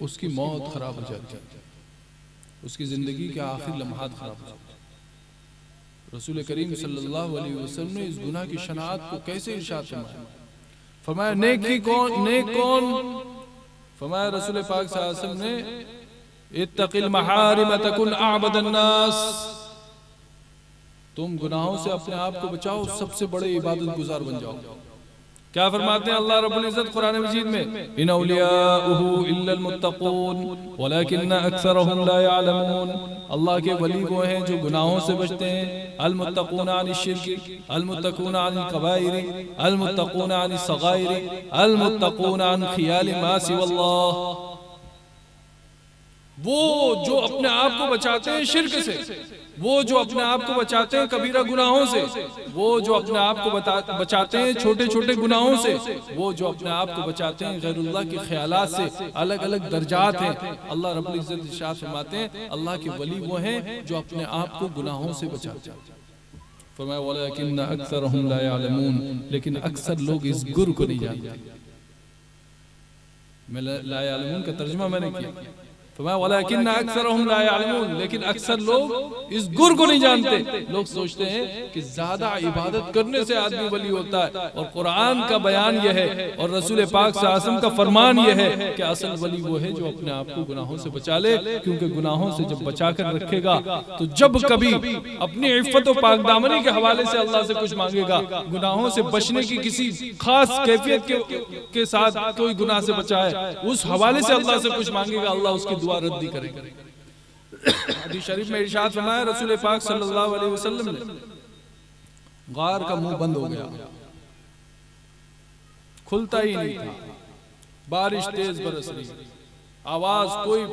उसकी मौत खराब हो जाती है, उसकी जिंदगी के आखिर लम्हात खराब हो जाते हैं। रसूल करीम सल्लल्लाहु अलैहि वसल्लम ने इस गुनाह की शनाअत को कैसे इरशाद फरमाया? फरमाया नेक ही कौन, नेक कौन? फरमाया रसूल पाक सल्लल्लाहु अलैहि वसल्लम ने इत्तक़िल महारिम तकुन अअबदन नास, तुम गुनाहों से अपने आप को बचाओ, सबसे बड़े इबादत गुजार बन जाओ। क्या फरमाते हैं अल्लाह रब्बुल इज्जत कुरान मजीद में, इन औलियाउहु इल्लल मुत्तकून वलाकिन्न अक्सरहुम ला यअलमून। अल्लाह के वली वो हैं जो गुनाहों से बचते हैं। अल मुत्तकून अनिश शिर्क, अल मुत्तकून अनिल कबाइर, अल मुत्तकून अनिस सगाइर, अल मुत्तकून अन खियाल मा सिवल्लाह। वो जो अपने आप को बचाते हैं शिर्क से, वो जो अपने आप को बचाते हैं कबीरा गुनाहों से, वो जो अपने आप को बचाते हैं छोटे छोटे गुनाहों से, वो जो अपने आप को बचाते हैं गैरुल्लाह के ख्यालात से। अलग अलग दर्जात हैं। अल्लाह रब्बुल इज्जत इरशाद फरमाते हैं अल्लाह के वली वो हैं जो अपने आप को गुनाहों से बचाते हैं। फरमाया वलाकिन्न अक्सरहुम ला यअलमून, लेकिन अक्सर लोग इस गुर को नहीं जानते। मैं ला यअलमून का तर्जुमा मैंने किया, वलाकिन्न अक्सरहुम ला यअलमून, लेकिन अक्सर लोग इस गुर को नहीं जानते। लोग सोचते हैं कि ज्यादा इबादत करने से आदमी वली होता है, और कुरान का बयान यह है और रसूल पाक सल्लल्लाहु अलैहि वसल्लम का फरमान यह है कि असल वली वो है जो अपने आप को गुनाहों से बचा ले। क्योंकि गुनाहों से जब बचा कर रखेगा तो जब कभी अपनी इफ़्फ़त और पाकदामनी के हवाले से अल्लाह से कुछ मांगेगा, गुनाहों से बचने की किसी खास कैफियत के साथ कोई गुनाह से बचा है, उस हवाले से अल्लाह से कुछ मांगेगा, अल्लाह उसकी दुआ रद्दी करेगा। हदीस शरीफ में इरशाद फरमाया रसूल पाक सल्लल्लाहु अलैहि वसल्लम ने, गार का मुंह बंद हो गया, खुलता ही नहीं था, बारिश तेज बरस रही, आवाज कोई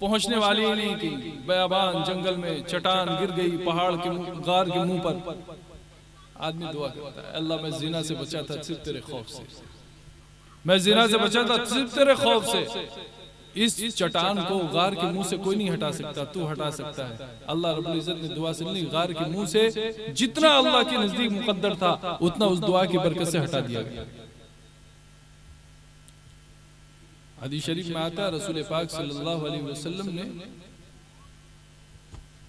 पहुंचने वाली ही नहीं थी। बयाबान जंगल में चट्टान गिर गई पहाड़ के गार के मुंह पर। आदमी दुआ करता है, अल्लाह मैं जिना से बचा था सिर्फ तेरे खौफ से, मैं जिना से बचा था सिर्फ तेरे खौफ से। इस चट्टान को गार के मुंह से कोई नहीं हटा सकता, तू हटा सकता है। अल्लाह रब्बुल इज्जत ने दुआ से नहीं, गार के मुंह से जितना अल्लाह के नजदीक मुकद्दर था उतना उस दुआ की बरकत से हटा दिया गया। हदीस शरीफ में आता है रसूल पाक सल्लल्लाहु अलैहि वसल्लम ने,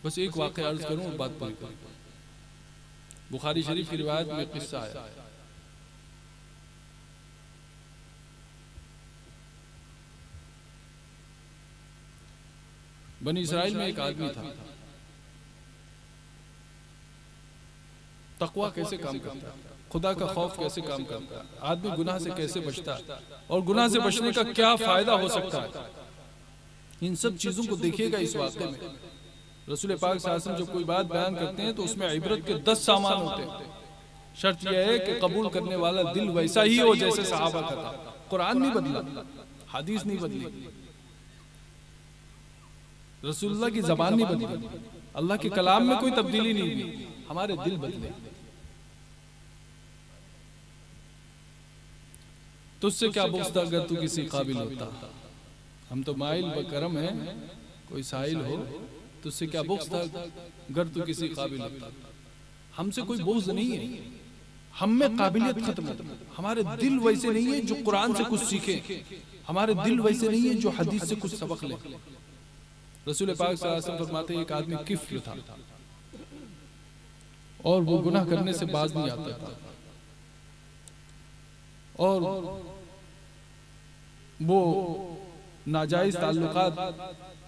बस एक वाक़या अर्ज करूं और बात पूरी करूं। बुखारी शरीफ की रिवायत में किस्सा आया, बनी इस्राइल में एक आदमी था। तकवा कैसे काम करता है, खुदा का खौफ कैसे काम करता है, आदमी गुनाह से कैसे बचता है और गुनाह से बचने का क्या फायदा हो सकता है, इन सब चीजों को देखिएगा इस वाक़े में। रसूल पाक सल्लल्लाहु अलैहि वसल्लम जब कोई बात बयान करते हैं तो उसमें इबरत के 10 सामान होते हैं। शर्त यह है कि कबूल करने वाला दिल वैसा ही हो जैसे सहाबा का था। कुरान नहीं बदला, हदीस नहीं बदली, रसूलुल्लाह की जबान नहीं बदली, अल्लाह के कलाम में कोई तब्दीली नहीं हुई, हमारे दिल बदले। तुझसे क्या बुग़्ज़ था अगर तू किसी काबिल होता, हम तो माइल व करम है, कोई साइल हो, तुझसे क्या बुग़्ज़ था अगर तू किसी काबिल होता। हमसे कोई बुग़्ज़ नहीं है, हम में काबिलियत खत्म है। हमारे दिल वैसे नहीं है जो कुरान से कुछ सीखे, हमारे दिल वैसे नहीं है जो हदीस से कुछ सबक ले। रसूल पाक सल्लल्लाहु अलैहि वसल्लम फरमाते हैं एक आदमी किफ्र था और वो गुनाह करने से बाज नहीं आता था और वो नाजायज ताल्लुकात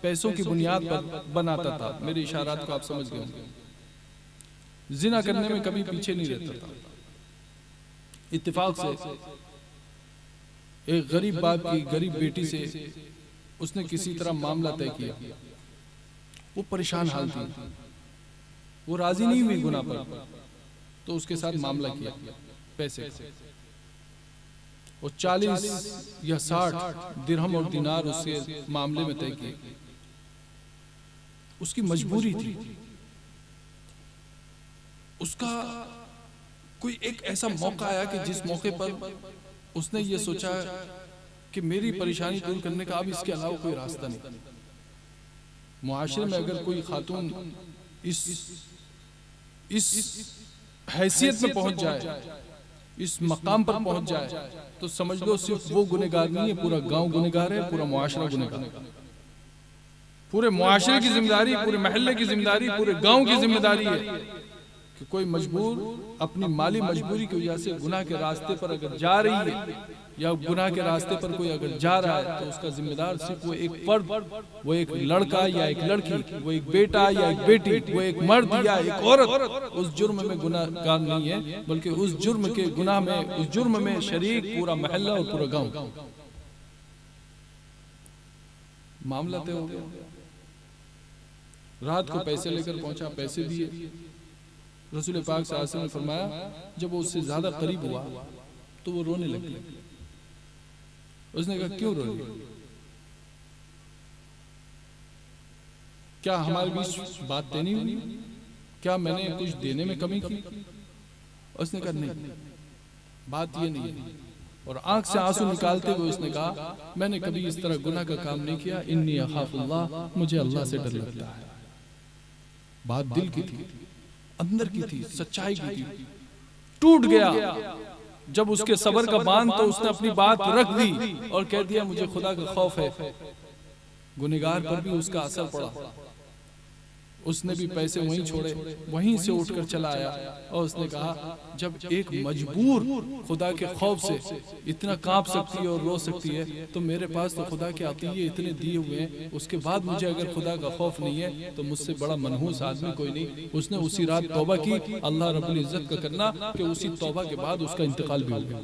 पैसों की बुनियाद पर बनाता था। मेरे इशारात को आप समझ गए होंगे। जिना करने में कभी पीछे नहीं रहता था। इत्तेफाक से एक गरीब बाप की गरीब बेटी से उसने किसी तरह मामला तय किया। वो परेशान हाल थी, वो राजी नहीं हुई गुनाह पर, तो उसके साथ मामला किया पैसे का। वो 40 या 60 दिरहम और दिनार उसके मामले में तय किए। उसकी मजबूरी थी, उसका कोई एक ऐसा मौका आया कि जिस मौके पर उसने ये सोचा कि मेरी परेशानी दूर करने का अब इसके अलावा कोई रास्ता नहीं। मुआशरे में अगर कोई खातून इस हैसियत में पहुंच जाए, इस मकाम पर पहुंच जाए, तो समझ लो सिर्फ वो गुनहगार नहीं है, पूरा गांव गुनहगार है, पूरा मुआशरा गुनहगार है। पूरे मुआशरे की जिम्मेदारी, पूरे महल्ले की जिम्मेदारी, पूरे गांव की जिम्मेदारी है कि कोई मजबूर अपनी माली मजबूरी की वजह से गुनाह के रास्ते पर अगर जा रही है या गुनाह के रास्ते पर कोई अगर जा रहा है तो उसका जिम्मेदार सिर्फ वो एक फर्द, वो एक लड़का या एक लड़की, वो एक बेटा या एक बेटी, वो एक मर्द या एक औरत उस जुर्म में गुनाहगार नहीं है, बल्कि उस जुर्म के गुनाह में, उस जुर्म में शरीक पूरा महल्ला और पूरा गांव। मामला तय हो गया। रात को पैसे लेकर पहुंचा, पैसे दिए। रसूल पाक सल्लल्लाहु अलैहि वसल्लम ने फरमाया जब वो उससे ज्यादा करीब हुआ तो वो रोने लगी। उसने कहा क्यों रो रही, क्या हमारे बीच बात तय नहीं हुई, क्या मैंने कुछ देने में कमी की? उसने कहा नहीं, बात ये नहीं है। और आंख से आंसू निकालते हुए उसने कहा मैंने कभी इस तरह गुनाह का काम नहीं किया, इन्नी अखाफुल्लाह, मुझे अल्लाह से डर लगता है। बात दिल की थी, अंदर की थी, सच्चाई की थी। टूट गया जब उसके सबर का बांध, तो उसने अपनी बात रख दी और कह दिया मुझे खुदा का खौफ है। गुनहगार पर भी उसका असर पड़ा। उसने भी पैसे वहीं छोड़े, वहीं से उठकर चला आया और उसने कहा जब एक मजबूर खुदा के खौफ से इतना कांप सकती है और रो सकती है, तो मेरे पास तो खुदा के अतीये इतने दिए हुए हैं, उसके बाद मुझे अगर खुदा का खौफ नहीं है तो मुझसे बड़ा मनहूस आदमी कोई नहीं। उसने उसी रात तौबा की। अल्लाह रब्बुल इज्जत का करना कि उसी तौबा के बाद उसका इंतकाल भी हो गया।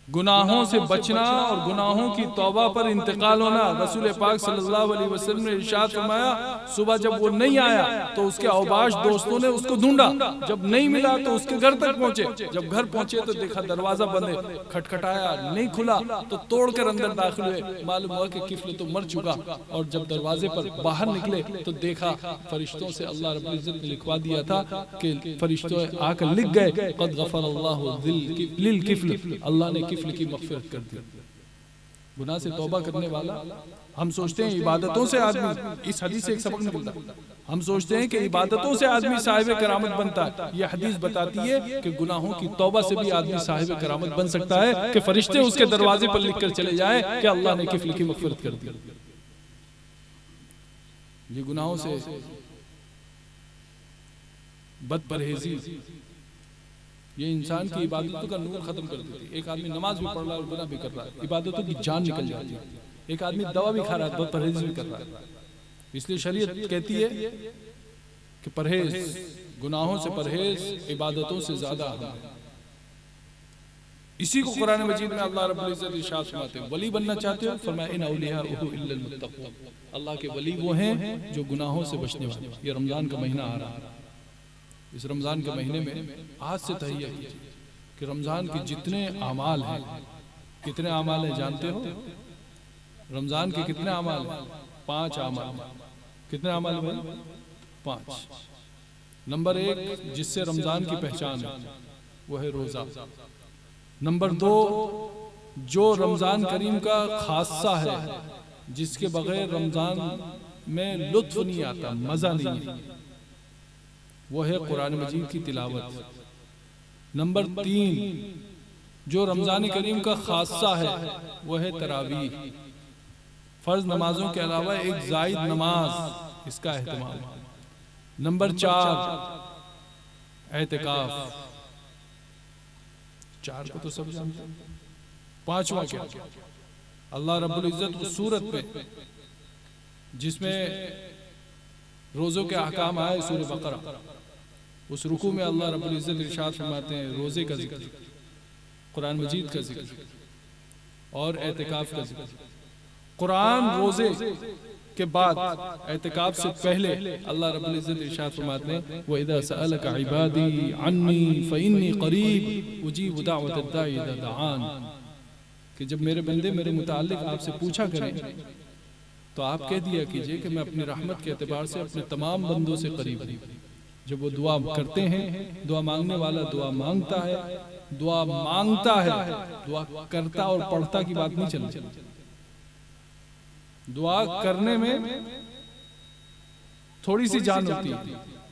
गुनाहों से बचना और गुनाहों की तौबा पर इंतकाल होना। रसूल पाक सल्लल्लाहु अलैहि वसल्लम ने इरशाद फरमाया, सुबह जब वो नहीं आया तो उसके औबाश दोस्तों ने उसको ढूंढा, जब नहीं मिला तो उसके घर तक पहुंचे। जब घर पहुंचे तो देखा दरवाजा बंद है, खटखटाया, नहीं खुला तो तोड़कर अंदर दाखिल हुए। मालूम हुआ कि किफल तो मर चुका। और जब दरवाजे पर बाहर निकले तो देखा फरिश्तों से अल्लाह रब्बुल इज्जत ने लिखवा दिया था कि फरिश्तों आकर लिख गए, क़द गफ़रल्लाहु लिल किफ़ल, अल्लाह ने किफ़ल की मग़फ़िरत कर दी। गुनाह से तौबा करने वाला, हम सोचते हैं इबादतों से आदमी, इस हदीस से एक सबक निकलता है, हम सोचते हैं कि इबादतों से आदमी साहिब करामत बनता है। यह हदीस बताती है कि गुनाहों की तौबा से भी आदमी साहिब करामत बन सकता है कि फरिश्ते उसके दरवाजे पर लिखकर चले जाएं कि अल्लाह ने किफ़ल की मग़फ़िरत कर दी। ये गुनाहों से बदपरहेजी ये इंसान की इबादतों का नूर खत्म कर देती है। एक आदमी नमाज भी पढ़ रहा है और गुनाह भी कर रहा है, इबादतों की जान निकल जाती है। एक आदमी दवा भी खा रहा है, बदपरहेजी भी कर रहा है। इसलिए शरीयत कहती है कि परहेज, गुनाहों से परहेज इबादतों से ज्यादा अहम है। इसी को कुरान मजीद में अल्लाह रब्बुल इज्जत इरशाद फरमाते हैं, वली बनना चाहते हो, फरमाया इन औलियाहु इल्लल मुत्तक़ून, अल्लाह के वली वो हैं जो गुनाहों से बचने वाले। ये रमजान का महीना आ रहा है, इस रमजान के महीने में आज से तैयारी कीजिए कि रमजान के जितने अमाल हैं, कितने अमाल हैं जानते हो? रमजान के कितने अमाल हैं? 5 अमाल। कितने अमाल हैं? 5। नंबर 1 जिससे रमजान की पहचान है वो है रोजा। नंबर 2 जो रमजान करीम का खासा है, जिसके बगैर रमजान में लुत्फ नहीं आता, मजा नहीं है, वो है कुरान मजीद की तिलावत। नंबर 3 जो रमजान करीम का खासा है वो है तरावीह, फर्ज नमाजों के अलावा एक जायद नमाज, इसका एहतमाम। नंबर 4 एहतिकाफ, 4 को तो सब जानते हैं। 5वां क्या? अल्लाह रब्बुल इज्जत उस सूरत पे जिसमें रोजों के अहकाम आए, सूरह बकरा, उस रुकू में अल्लाह रब्बुल इज्जत इरशाद फरमाते हैं रोजे का जिक्र, कुरान मजीद का जिक्र और एहतिकाफ का जिक्र। कुरान रोजे के बाद एहतिकाफ से पहले अल्लाह रब्बुल इज्जत इरशाद फरमाते हैं व इज़ा सअलका इबादी अन्नी फइन्नी करीब उजीबु दाअवतद दाई इज़ा दआन, कि जब मेरे बंदे मेरे मुताल्लिक आपसे पूछा करें तो आप कह दिया कीजिए कि मैं अपनी रहमत के एतबार से अपने तमाम बंदों से करीब हूं। जब वो दुआ करते हैं, दुआ मांगने वाला दुआ मांगता है, दुआ मांगता है, दुआ करता और पढ़ता की बात नहीं चलती। दुआ करने में थोड़ी सी जान होती है,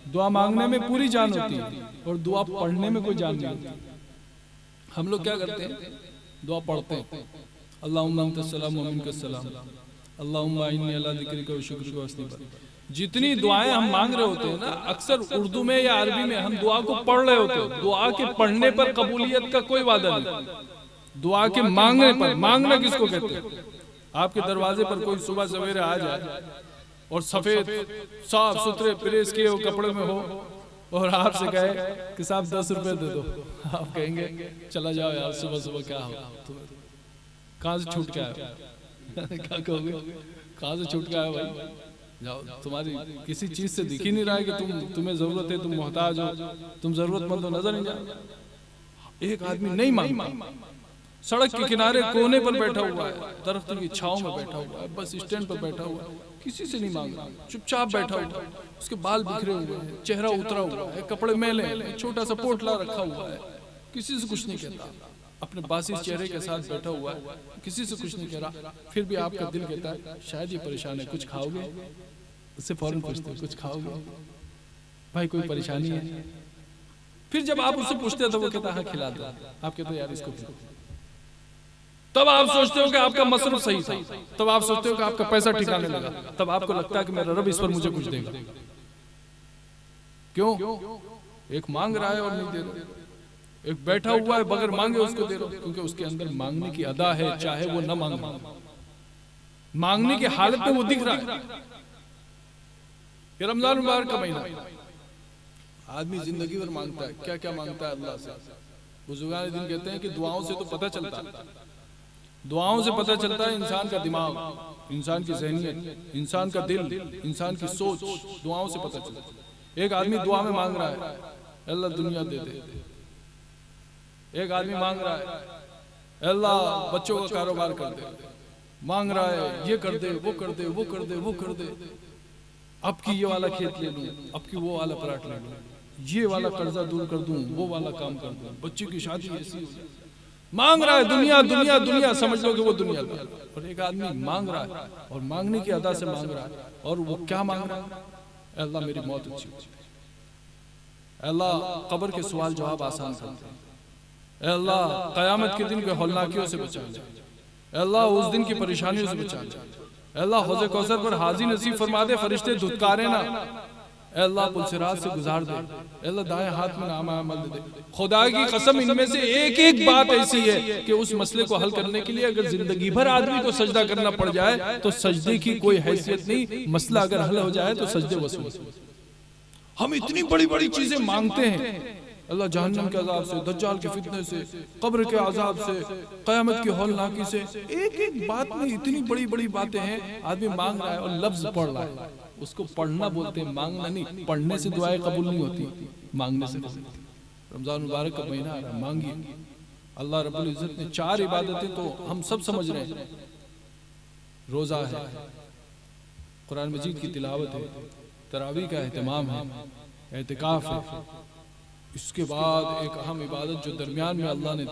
दुआ मांगने में पूरी जान होती है, और दुआ पढ़ने में कोई जान नहीं होती। हम लोग क्या करते हैं? दुआ पढ़ते हैं, अल्लाहुम्मा अंतस सलाम व मिनकस सलाम, अल्लाहुम्मा इन्नी अला ज़िक्रिका व शुक्रिका व हस्नी इबादतिक। जितनी दुआएं हम मांग रहे होते हैं ना, अक्सर उर्दू में या अरबी में हम दुआ को पढ़ रहे होते हैं। दुआ के पढ़ने पर कबूलियत का कोई वादा नहीं, दुआ के मांगने पर। मांगना किसको कहते हैं? आपके दरवाजे पर कोई सुबह सवेरे आ जाए और सफेद साफ सुथरे प्रेस किए हुए कपड़े में हो और आपसे कहे कि साहब 10 रुपए दे दो, आप कहेंगे चला जाओ यार, सुबह सुबह क्या हो, कहाँ से छूट के आए? क्या कहोगे? कहाँ से छूट के आए भाई? जाओ, तुम्हारी किसी चीज से दिख ही नहीं रहा है कि तुम्हें जरूरत है, तुम मोहताज हो, तुम जरूरतमंद हो, नजर नहीं जाए। एक आदमी नहीं मांगता, सड़क के किनारे कोने पर बैठा हुआ है, दरख्त की छांव में बैठा हुआ है, बस स्टैंड पर बैठा हुआ है, किसी से नहीं मांग रहा, चुपचाप बैठा हुआ है, उसके बाल बिखरे हुए हैं, चेहरा उतरा हुआ है, कपड़े मैले हैं, छोटा सा पोटला रखा हुआ है, किसी से कुछ नहीं कहता, अपने बासिस चेहरे के साथ बैठा हुआ है, किसी से कुछ नहीं कह रहा। फिर भी आपका दिल कहता है शायद ये परेशान है, कुछ खाओगे? उससे फौरन पूछते कुछ खाओगे भाई, कोई परेशानी है? फिर जब आप उससे पूछते हैं तो वो कहता है हाँ खिला दो, आप कहते हो यार इसको खिला। तब आप सोचते हो कि आपका मसरूफ सही था, तब आप सोचते हो कि आपका पैसा ठिकाने लगा, तब आपको लगता है कि मेरा रब इस पर मुझे कुछ देगा। क्यों? एक मांग रहा है और नहीं दे रहा, एक बैठा हुआ है बगैर मांगे उसको दे रहा, क्योंकि उसके अंदर मांगने की अदा है, चाहे वो न मांगे, मांगने की हालत में वो दिख रहा है। ये रमजान मुबारक का महीना, आदमी जिंदगी भर मांगता है, क्या क्या मांगता है अल्लाह से, बुजुर्गान दिन कहते हैं कि दुआओं से तो पता चलता है, दुआओं से पता चलता है इंसान का दिमाग, इंसान की ज़हनियत, इंसान का दिल, इंसान की सोच, दुआओं से पता चलता है। एक आदमी दुआ में मांग रहा है अल्लाह दुनिया दे दे, एक आदमी मांग रहा है अल्लाह बच्चों का कारोबार कर दे, मांग रहा है ये कर दे, वो कर दे, वो कर दे, वो कर दे, अब की ये वाला खेत ले लूं, अब की वो वाला प्लाट ले लूं, ये वाला कर्जा दूर कर दूं, वो वाला काम कर दूं, बच्चे की शादी ऐसी हो जाए। मांग रहा है दुनिया दुनिया दुनिया, समझ लो कि वो दुनिया का। और एक आदमी मांग रहा है और मांगने की अदा से मांग रहा है, और वो क्या मांग रहा है? अल्लाह मेरी मौत अच्छी हो जाए, अल्लाह कब्र के सवाल जवाब आसान कर दे, अल्लाह कयामत के दिन के हौलनाकियों से बचा ले, अल्लाह उस दिन की परेशानियों से बचा ले, अल्लाह हौज़े कौसर पर हाज़ी नसीब फरमा दे, फरिश्ते धुतकारे ना, अल्लाह पुलसिरात से गुजार दे, अल्लाह दाएं हाथ में नामा अमल दे दे। खुदा की कसम इनमें से एक एक बात ऐसी है कि उस मसले को हल करने के लिए अगर जिंदगी भर आदमी को सजदा करना पड़ जाए तो सजदे की कोई हैसियत नहीं, मसला अगर हल हो जाए तो सजदे वसूल। हम इतनी बड़ी बड़ी चीजें मांगते हैं, अल्लाह जहन्नम के अजाब से, दज्जाल के फितने से, कब्र के अजाब से, क़यामत की हौलनाकी से, एक एक बात में इतनी बड़ी बड़ी बातें हैं। आदमी मांग रहा है और लफ्ज पढ़ रहा है, उसको पढ़ना बोलते हैं, मांगना नहीं। पढ़ने से दुआएं कबूल नहीं होती, मांगने से। रमजान मुबारक का महीना आ रहा है, मांगिए। अल्लाह रब्बुल इज्जत ने 4 इबादतें तो हम सब समझ रहे हैं, रोजा है, कुरान मजीद की तिलावत है, तरावी का एहतमाम है, एहतिकाफ है, इसके बाद एक अहम इबादत जो दरमियान में अल्लाह ने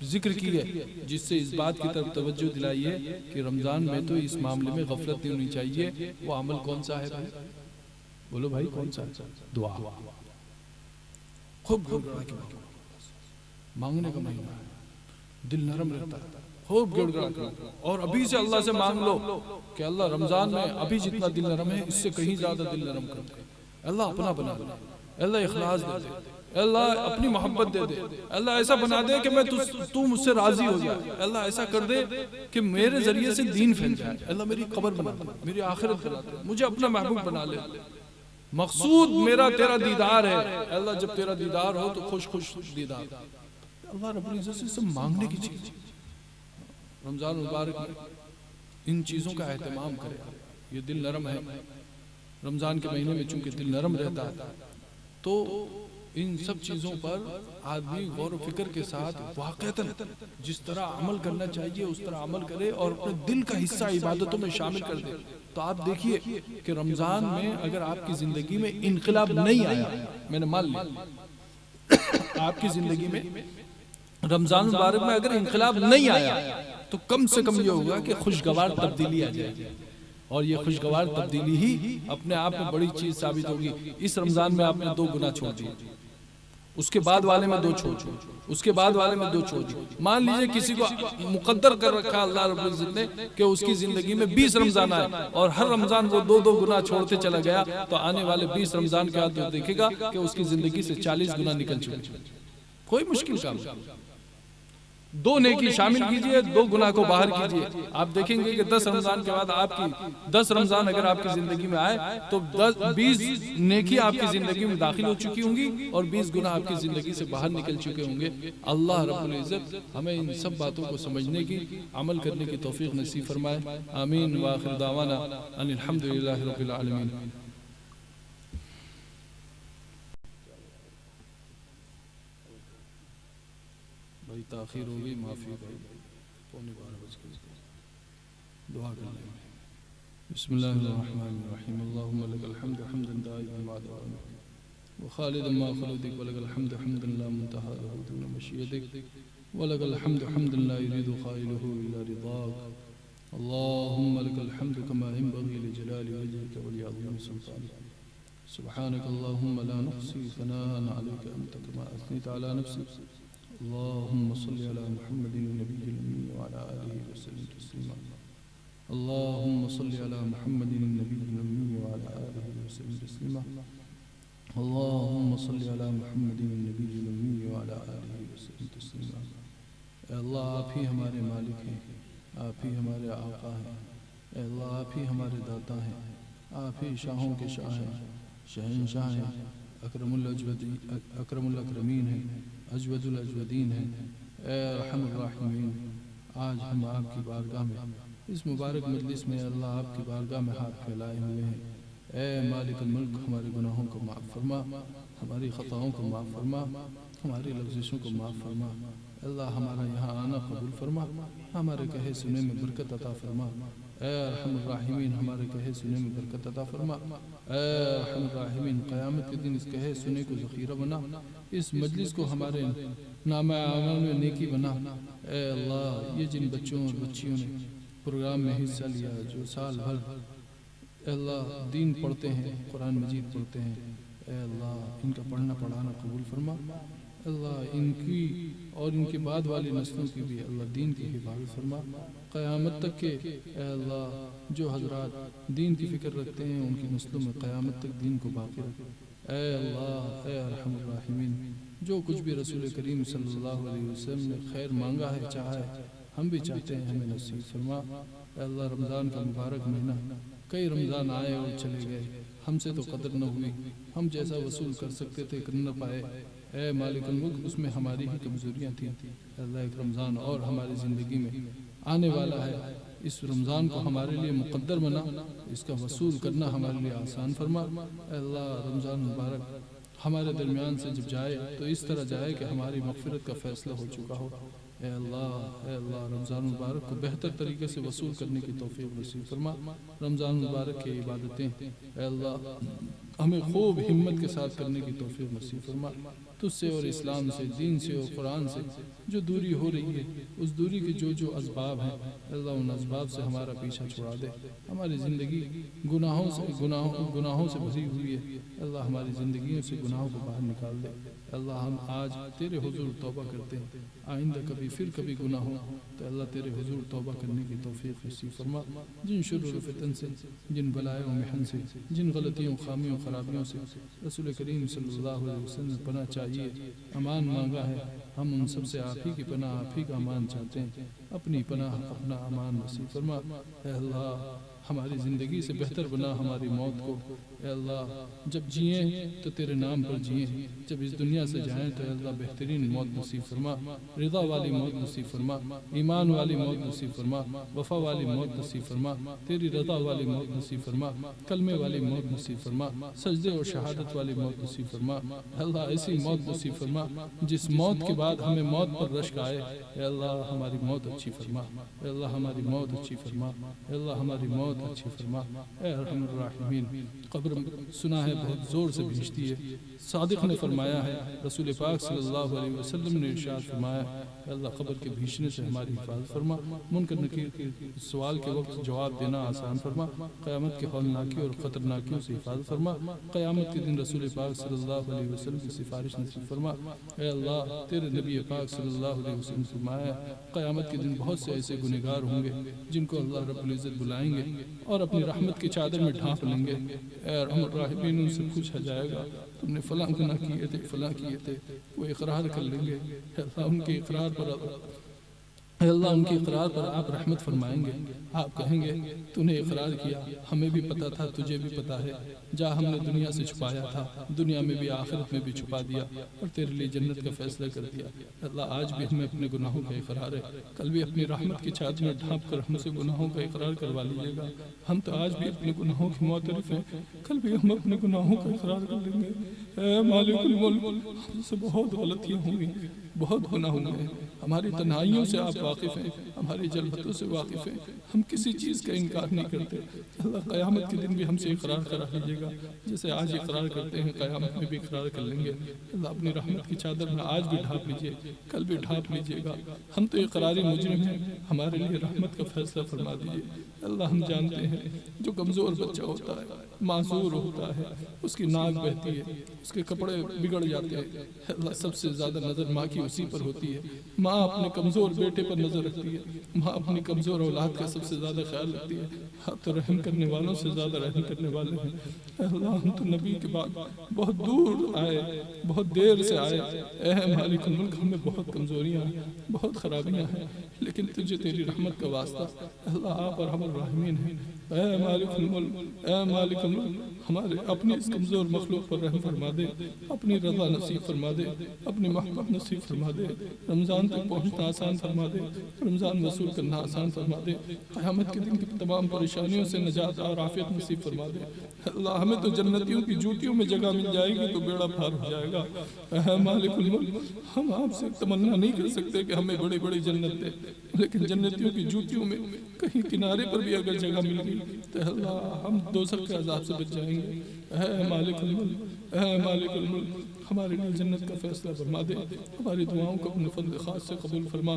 जिक्र की है, जिससे इस बात की तरफ तवज्जो दिलाई है कि रमजान में तो इस मामले में गफलत नहीं होनी चाहिए। वो अमल कौन सा है भाई? बोलो भाई कौन सा? दुआ। खूब मांगने का महीना है, दिल नरम रहता है, खूब गिड़गिड़ा और अभी से अल्लाह से मांग लो कि अल्लाह रमजान में अभी जितना दिल नरम है इससे कहीं ज्यादा दिल नरम कर दे, अल्लाह अपना बना दे, अल्लाह इखलास दे दे, अल्लाह अपनी मोहब्बत दे दे, अल्लाह ऐसा बना दे कि मैं तू मुझसे राजी हो जाए, अल्लाह ऐसा कर दे कि मेरे जरिए से दीन फैल जाए, अल्लाह मेरी कब्र बना दे, मेरी आखिरत बना दे, मुझे अपना महबूब बना ले, मकसूद मेरा तेरा दीदार है, अल्लाह जब तेरा दीदार हो तो खुश खुश दीदार। अल्लाह रब्बुल इज्जत से सब मांगने की चीज। रमजान मुबारक में इन चीजों का एहतमाम करे। ये दिल नरम है, रमजान के महीने में चूंकि दिल नरम रहता है तो इन सब चीजों पर आदमी गौर व फिक्र के साथ वाक़तन जिस तरह अमल करना चाहिए उस तरह अमल करे और अपने दिल का हिस्सा इबादतों में शामिल कर दे। तो आप देखिए कि रमजान में अगर आपकी जिंदगी में इनकलाब नहीं आया, मैंने मान लिया आपकी जिंदगी में रमजान मुबारक में अगर इनकलाब नहीं आया तो कम से कम ये होगा कि खुशगवार तब्दीली आ जाएगी, और ये खुशगवार तब्दीली ही अपने आप में बड़ी चीज साबित होगी। इस रमजान में आपने 2 गुनाह छोड़ दिए, उसके बाद वाले में 2 छोड़ दिए, उसके बाद वाले में 2 छोड़ दिए। मान लीजिए किसी को मुकद्दर कर रखा अल्लाह रब्बुल इज्जत ने कि उसकी जिंदगी में 20 रमजान आए और हर रमजान वो 2-2 गुनाह छोड़ते चला गया, तो आने वाले 20 रमजान के बाद देखेगा कि उसकी जिंदगी से 40 गुनाह निकल चुके। कोई मुश्किल काम नहीं। 2 नेकी शामिल कीजिए, 2 गुनाह को बाहर कीजिए। आप देखेंगे कि 10 रमजान के बाद आपकी 10 रमजान अगर आपकी जिंदगी में आए तो 20 नेकी आपकी जिंदगी में दाखिल हो चुकी होंगी और 20 गुनाह आपकी जिंदगी से बाहर निकल चुके होंगे। अल्लाह रब्बुल इज्जत हमें इन सब बातों को समझने की, अमल करने की तौफीक नसीब फरमाए। आमीन। व आखिर दावाना अनिल हम्दुलिल्लाहि रब्बिल आलमीन। भाई ताखीर हो गई, माफ़ी भाई, 11:15 दुआ कर लेंगे। बिस्मिल्लाहिर्रहमानिर्रहीम। अल्लाहुम्मा लकल हम्दु हम्दन दाइमन मा दवाम व खालिदन मा खलूदिक व लकल हम्दु हम्दन ला मुंतहा लहु दून मशीयतिक व लकल हम्दु हम्दन ला युरीदु क़ाइलुहु इल्ला रिदाक। अल्लाहुम्मा लकल हम्दु कमा यंबग़ी लिजलालि वजहिका व लिअज़ीम सुल्तानिक। सुब्हानक अल्लाहुम्मा ला नुहसी सनाअन अलैका अंता कमा अस्नैता अला नफ्सिक। अल्लाहुम्मा सल्लि अला मुहम्मदिन नबिय्यिल उम्मी व अला आलिहि व सल्लिम तस्लीमा। अल्लाहुम्मा सल्लि अला मुहम्मदिन नबिय्यिल उम्मी व अला आलिहि व सल्लिम तस्लीमा। अल्लाहुम्मा सल्लि अला मुहम्मदिन नबिय्यिल उम्मी व अला आलिहि व सल्लिम तस्लीमा। अल्लाह आप ही हमारे मालिक हैं, आप ही हमारे आका हैं, अल्लाह आप ही हमारे दाता हैं, आप ही शाहों के शाह हैं, शहंशाह हैं, अकरमुल अकरमीन हैं। अजवदुल अजवदीन हैं। ए रहमुर राहिमीन, आज हम आपकी बारगाह में इस मुबारक मजलिस में अल्लाह आपकी बारगाह में हाथ फैलाए हुए हैं। ए मालिकुल मुल्क, हमारे गुनाहों को माफ़ फरमा, हमारी ख़ताओं को माफ़ फरमा, हमारी लफ्ज़िशों को माफ़ फरमा। अल्लाह हमारा यहाँ आना कबूल फरमा, हमारे कहे सुने में बरकत अता फरमा। ए रहमुर राहिमीन, हमारे कहे सुने में बरकत अता फरमा। ए रहमुर राहिमीन, क़यामत के दिन इस कहे सुने को ज़ख़ीरा बना, इस मजलिस को हमारे नामे आमल में नेकी बना। ए अल्लाह, ये जिन बच्चों और बच्चियों ने प्रोग्राम में हिस्सा लिया, जो साल भर अल्लाह दीन पढ़ते हैं, कुरान मजीद पढ़ते हैं, ए अल्लाह इनका पढ़ना पढ़ाना कबूल फरमा। अल्लाह इनकी और इनके बाद वाली नस्लों की भी अल्लाह दीन की हिफाजत फरमा। क़यामत तक के ए अल्लाह जो हजरात दीन की फ़िक्र रखते हैं, उनकी नस्लों में क़यामत तक दीन को बाकी रखे। ए अल्लाह, ए रहमुर राहिमीन, जो कुछ भी रसूल करीम सल्लल्लाहु अलैहि वसल्लम ने खैर मांगा है, चाहा है, हम भी चाहते हैं, हमें नसीब फरमा। अल्लाह रमज़ान का मुबारक महीना, कई रमज़ान आए और चले गए, हमसे तो कदर न हुई, हम जैसा वसूल कर सकते थे कर न पाए। ए मालिकुल मुल्क, उसमें हमारी ही कमज़ोरियाँ थी। अल्लाह एक रमज़ान और हमारी ज़िंदगी में आने वाला है, इस रमज़ान को हमारे लिए मुक़द्दर बना, इसका वसूल करना हमारे लिए आसान फरमा। अल्लाह रमज़ान मुबारक हमारे दरमियान से जब जाए तो इस तरह जाए कि हमारी मग़फ़िरत का फ़ैसला हो चुका हो। ए अल्लाह रमज़ान मुबारक को बेहतर तरीके से वसूल करने की तौफ़ीक़ नसीब फरमा। रमज़ान मुबारक की इबादतें ए अल्लाह हमें खूब हिम्मत के साथ करने की तौफ़ीक़ नसीब फरमा। तुझसे और इस्लाम से, दीन से और कुरान से जो दूरी हो रही है, उस दूरी के जो जो असबाब हैं, अल्लाह उन असबाब से हमारा पीछा छुड़ा दे। हमारी ज़िंदगी गुनाहों से भरी हुई है, अल्लाह हमारी ज़िंदगियों से गुनाहों को बाहर निकाल दे। अल्लाह हम आज तेरे हुजूर तौबा करते हैं, आइंदा कभी फिर कभी गुनाह हो तो अल्लाह तेरे हुजूर तौबा करने की तौफ़ीक़ नसीब फरमा। जिन शुर्र फितन से, जिन बलायों महन से, जिन गलतियों, खामियों, ख़राबियों से रसूल करीम सल्लल्लाहु अलैहि वसल्लम ने पनाह चाहिए, अमान मांगा है, हम उन सब से आप ही की पनाह, आप ही का अमान चाहते हैं। अपनी पनाह, अपना अमान नसीब फरमा। ऐ अल्लाह हमारी ज़िंदगी से बेहतर बना हमारी मौत को। ऐ अल्लाह जब जिए तो तेरे नाम पर जिए, जब इस दुनिया से जाएं तो अल्लाह बेहतरीन मौत नसीब फरमा, रिदा वाली मौत नसीब फरमा, ईमान वाली मौत नसीब फरमा, वफ़ा वाली मौत नसीब फरमा, तेरी रज़ा वाली मौत नसीब फरमा, कलमे वाली मौत नसीब फरमा, सजदे और शहादत वाली मौत नसीब फरमा। अल्लाह ऐसी मौत नसीब फरमा जिस मौत के बाद हमें मौत पर रश्क आए। अल्लाह हमारी मौत अच्छी फरमा, अल्लाह हमारी मौत अच्छी फरमा, अल्लाह हमारी मौत अच्छी फरमा। ऐ रहमुर राहिमीन, कब्र सुना है बहुत ज़ोर से भींचती है। सादिक ने फरमाया है, रसूल पाक सल्लल्लाहु अलैहि वसल्लम ने इरशाद फरमाया, अल्लाह कब्र के भींचने से हमारी हिफाजत फरमा, मुनकर नकीर के सवाल के वक्त जवाब देना आसान फरमा, क़यामत के हौलनाकी और ख़तरनाकियों से हिफाजत फरमा, क़यामत के दिन रसूल पाक सल्लल्लाहु अलैहि वसल्लम की सिफारिश नसीब फरमा। ऐ अल्लाह तेरे नबी पाक सल्लल्लाहु अलैहि वसल्लम ने फरमाया, क़यामत के दिन बहुत से ऐसे गुनहगार होंगे जिनको अल्लाह रब्बुल इज़्ज़त बुलाएंगे और अपनी रहमत की चादर में ढांप लेंगे। ऐ रहमुर राहिमीन, उनसे पूछा जाएगा तुमने फ़लाँ गुनाह किए थे, फ़लाँ किए थे, वो इकरार कर लेंगे। अल्लाह उनके इकरार पर अल्लाह उनके इकरार पर आप रहमत फरमाएंगे। आप कहेंगे तूने इकरार किया, हमें भी पता था, तुझे भी पता है, जा हमने दुनिया से छुपाया था, दुनिया में भी आखिरत में भी छुपा दिया और तेरे लिए जन्नत का फैसला कर दिया। अल्लाह आज भी हमें अपने गुनाहों का इकरार है, कल भी अपनी रहमत की चादर में ढांप कर हमसे गुनाहों का इकरार करवा लीजिएगा। हम तो आज भी अपने गुनाहों के मुअतरिफ हैं, कल भी हम अपने गुनाहों का इकरार कर लेंगे। ऐ मालिकुल मुल्क, हमसे बहुत गलतियाँ हुई, बहुत गुनाह हुए हैं, हमारी तन्हाइयों से आप वाकिफ़ हैं, हमारी जलवतों से वाकिफ़ हैं, हम किसी चीज़ का इनकार नहीं करते। अल्लाह क़यामत के दिन भी हमसे इकरार करा लीजिएगा, जैसे आज इकरार करते हैं क़यामत में भी इकरार कर लेंगे। अल्लाह अपनी रहमत की चादर में आज भी ढांप लीजिए, कल भी ढांप लीजिएगा। हम तो इकरारी मुजरिम हैं, हमारे लिए रहमत का फैसला फरमा दीजिए। अल्लाह हम जानते हैं जो कमज़ोर बच्चा होता है, मासूर होता है, उसकी नाक बहती है, उसके कपड़े बिगड़ जाते हैं। अल्लाह सबसे ज़्यादा नज़र माँ की उसी पर होती है। माँ अपने कमज़ोर बेटे पर नज़र रखती है, माँ अपनी कमज़ोर औलाद का सबसे ज़्यादा ख्याल रखती है। आप तो रहम करने वालों से ज़्यादा रहम करने वाले हैं। अल्लाह हम तो नबी के बाद बहुत दूर आए, बहुत देर से आए। ऐ मालिकुल मुल्क, हमें बहुत कमज़ोरियाँ, बहुत ख़राबियाँ हैं, लेकिन तुझे तेरी रहमत का वास्ता अल्लाह आप रहमुर राहिमीन है। ऐ मालिकुल मुल्क, ऐ मालिकुल मुल्क, हमारे अपने इस कमज़ोर मखलूक पर रहम फरमा दे, अपनी रज़ा नसीब फरमा दे, अपनी मोहब्बत नसीब फरमा दे, रमज़ान तक पहुँचना आसान फरमा दे, रमज़ान वसूल करना आसान फरमा दे, क़यामत के दिन की तमाम परेशानियों से निजात और आफ़ियत नसीब फरमा दे। अल्लाह हमें तो जन्नतियों की जूतियों में जगह मिल जाएगी तो बेड़ा पार हो जाएगा। मालिकुल मुल्क, हम आपसे तमन्ना नहीं कर सकते कि हमें बड़ी बड़ी जन्नत दे, लेकिन जन्नतियों की जूतियों में कहीं किनारे पर भी अगर जगह मिल गई तो अल्लाह हम दोज़ख के अज़ाब से बच जाएंगे। मालिकुल मुल्क, मालिकुल मुल्क, हमारे लिए जन्नत का फैसला फरमा दे, हमारी दुआओं को अपने फज़ल ख़ास से कबूल फरमा।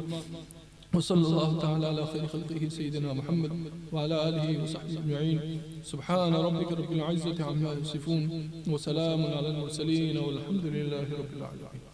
वसल्लल्लाहु तआला अला खैरि खल्क़िही सय्यिदिना मुहम्मद व अला आलिहि व सहबिहि अजमईन। सुब्हान रब्बिका रब्बिल इज़्ज़ति अम्मा यसिफून व सलामुन अलल मुरसलीन वल्हम्दुलिल्लाहि रब्बिल आलमीन।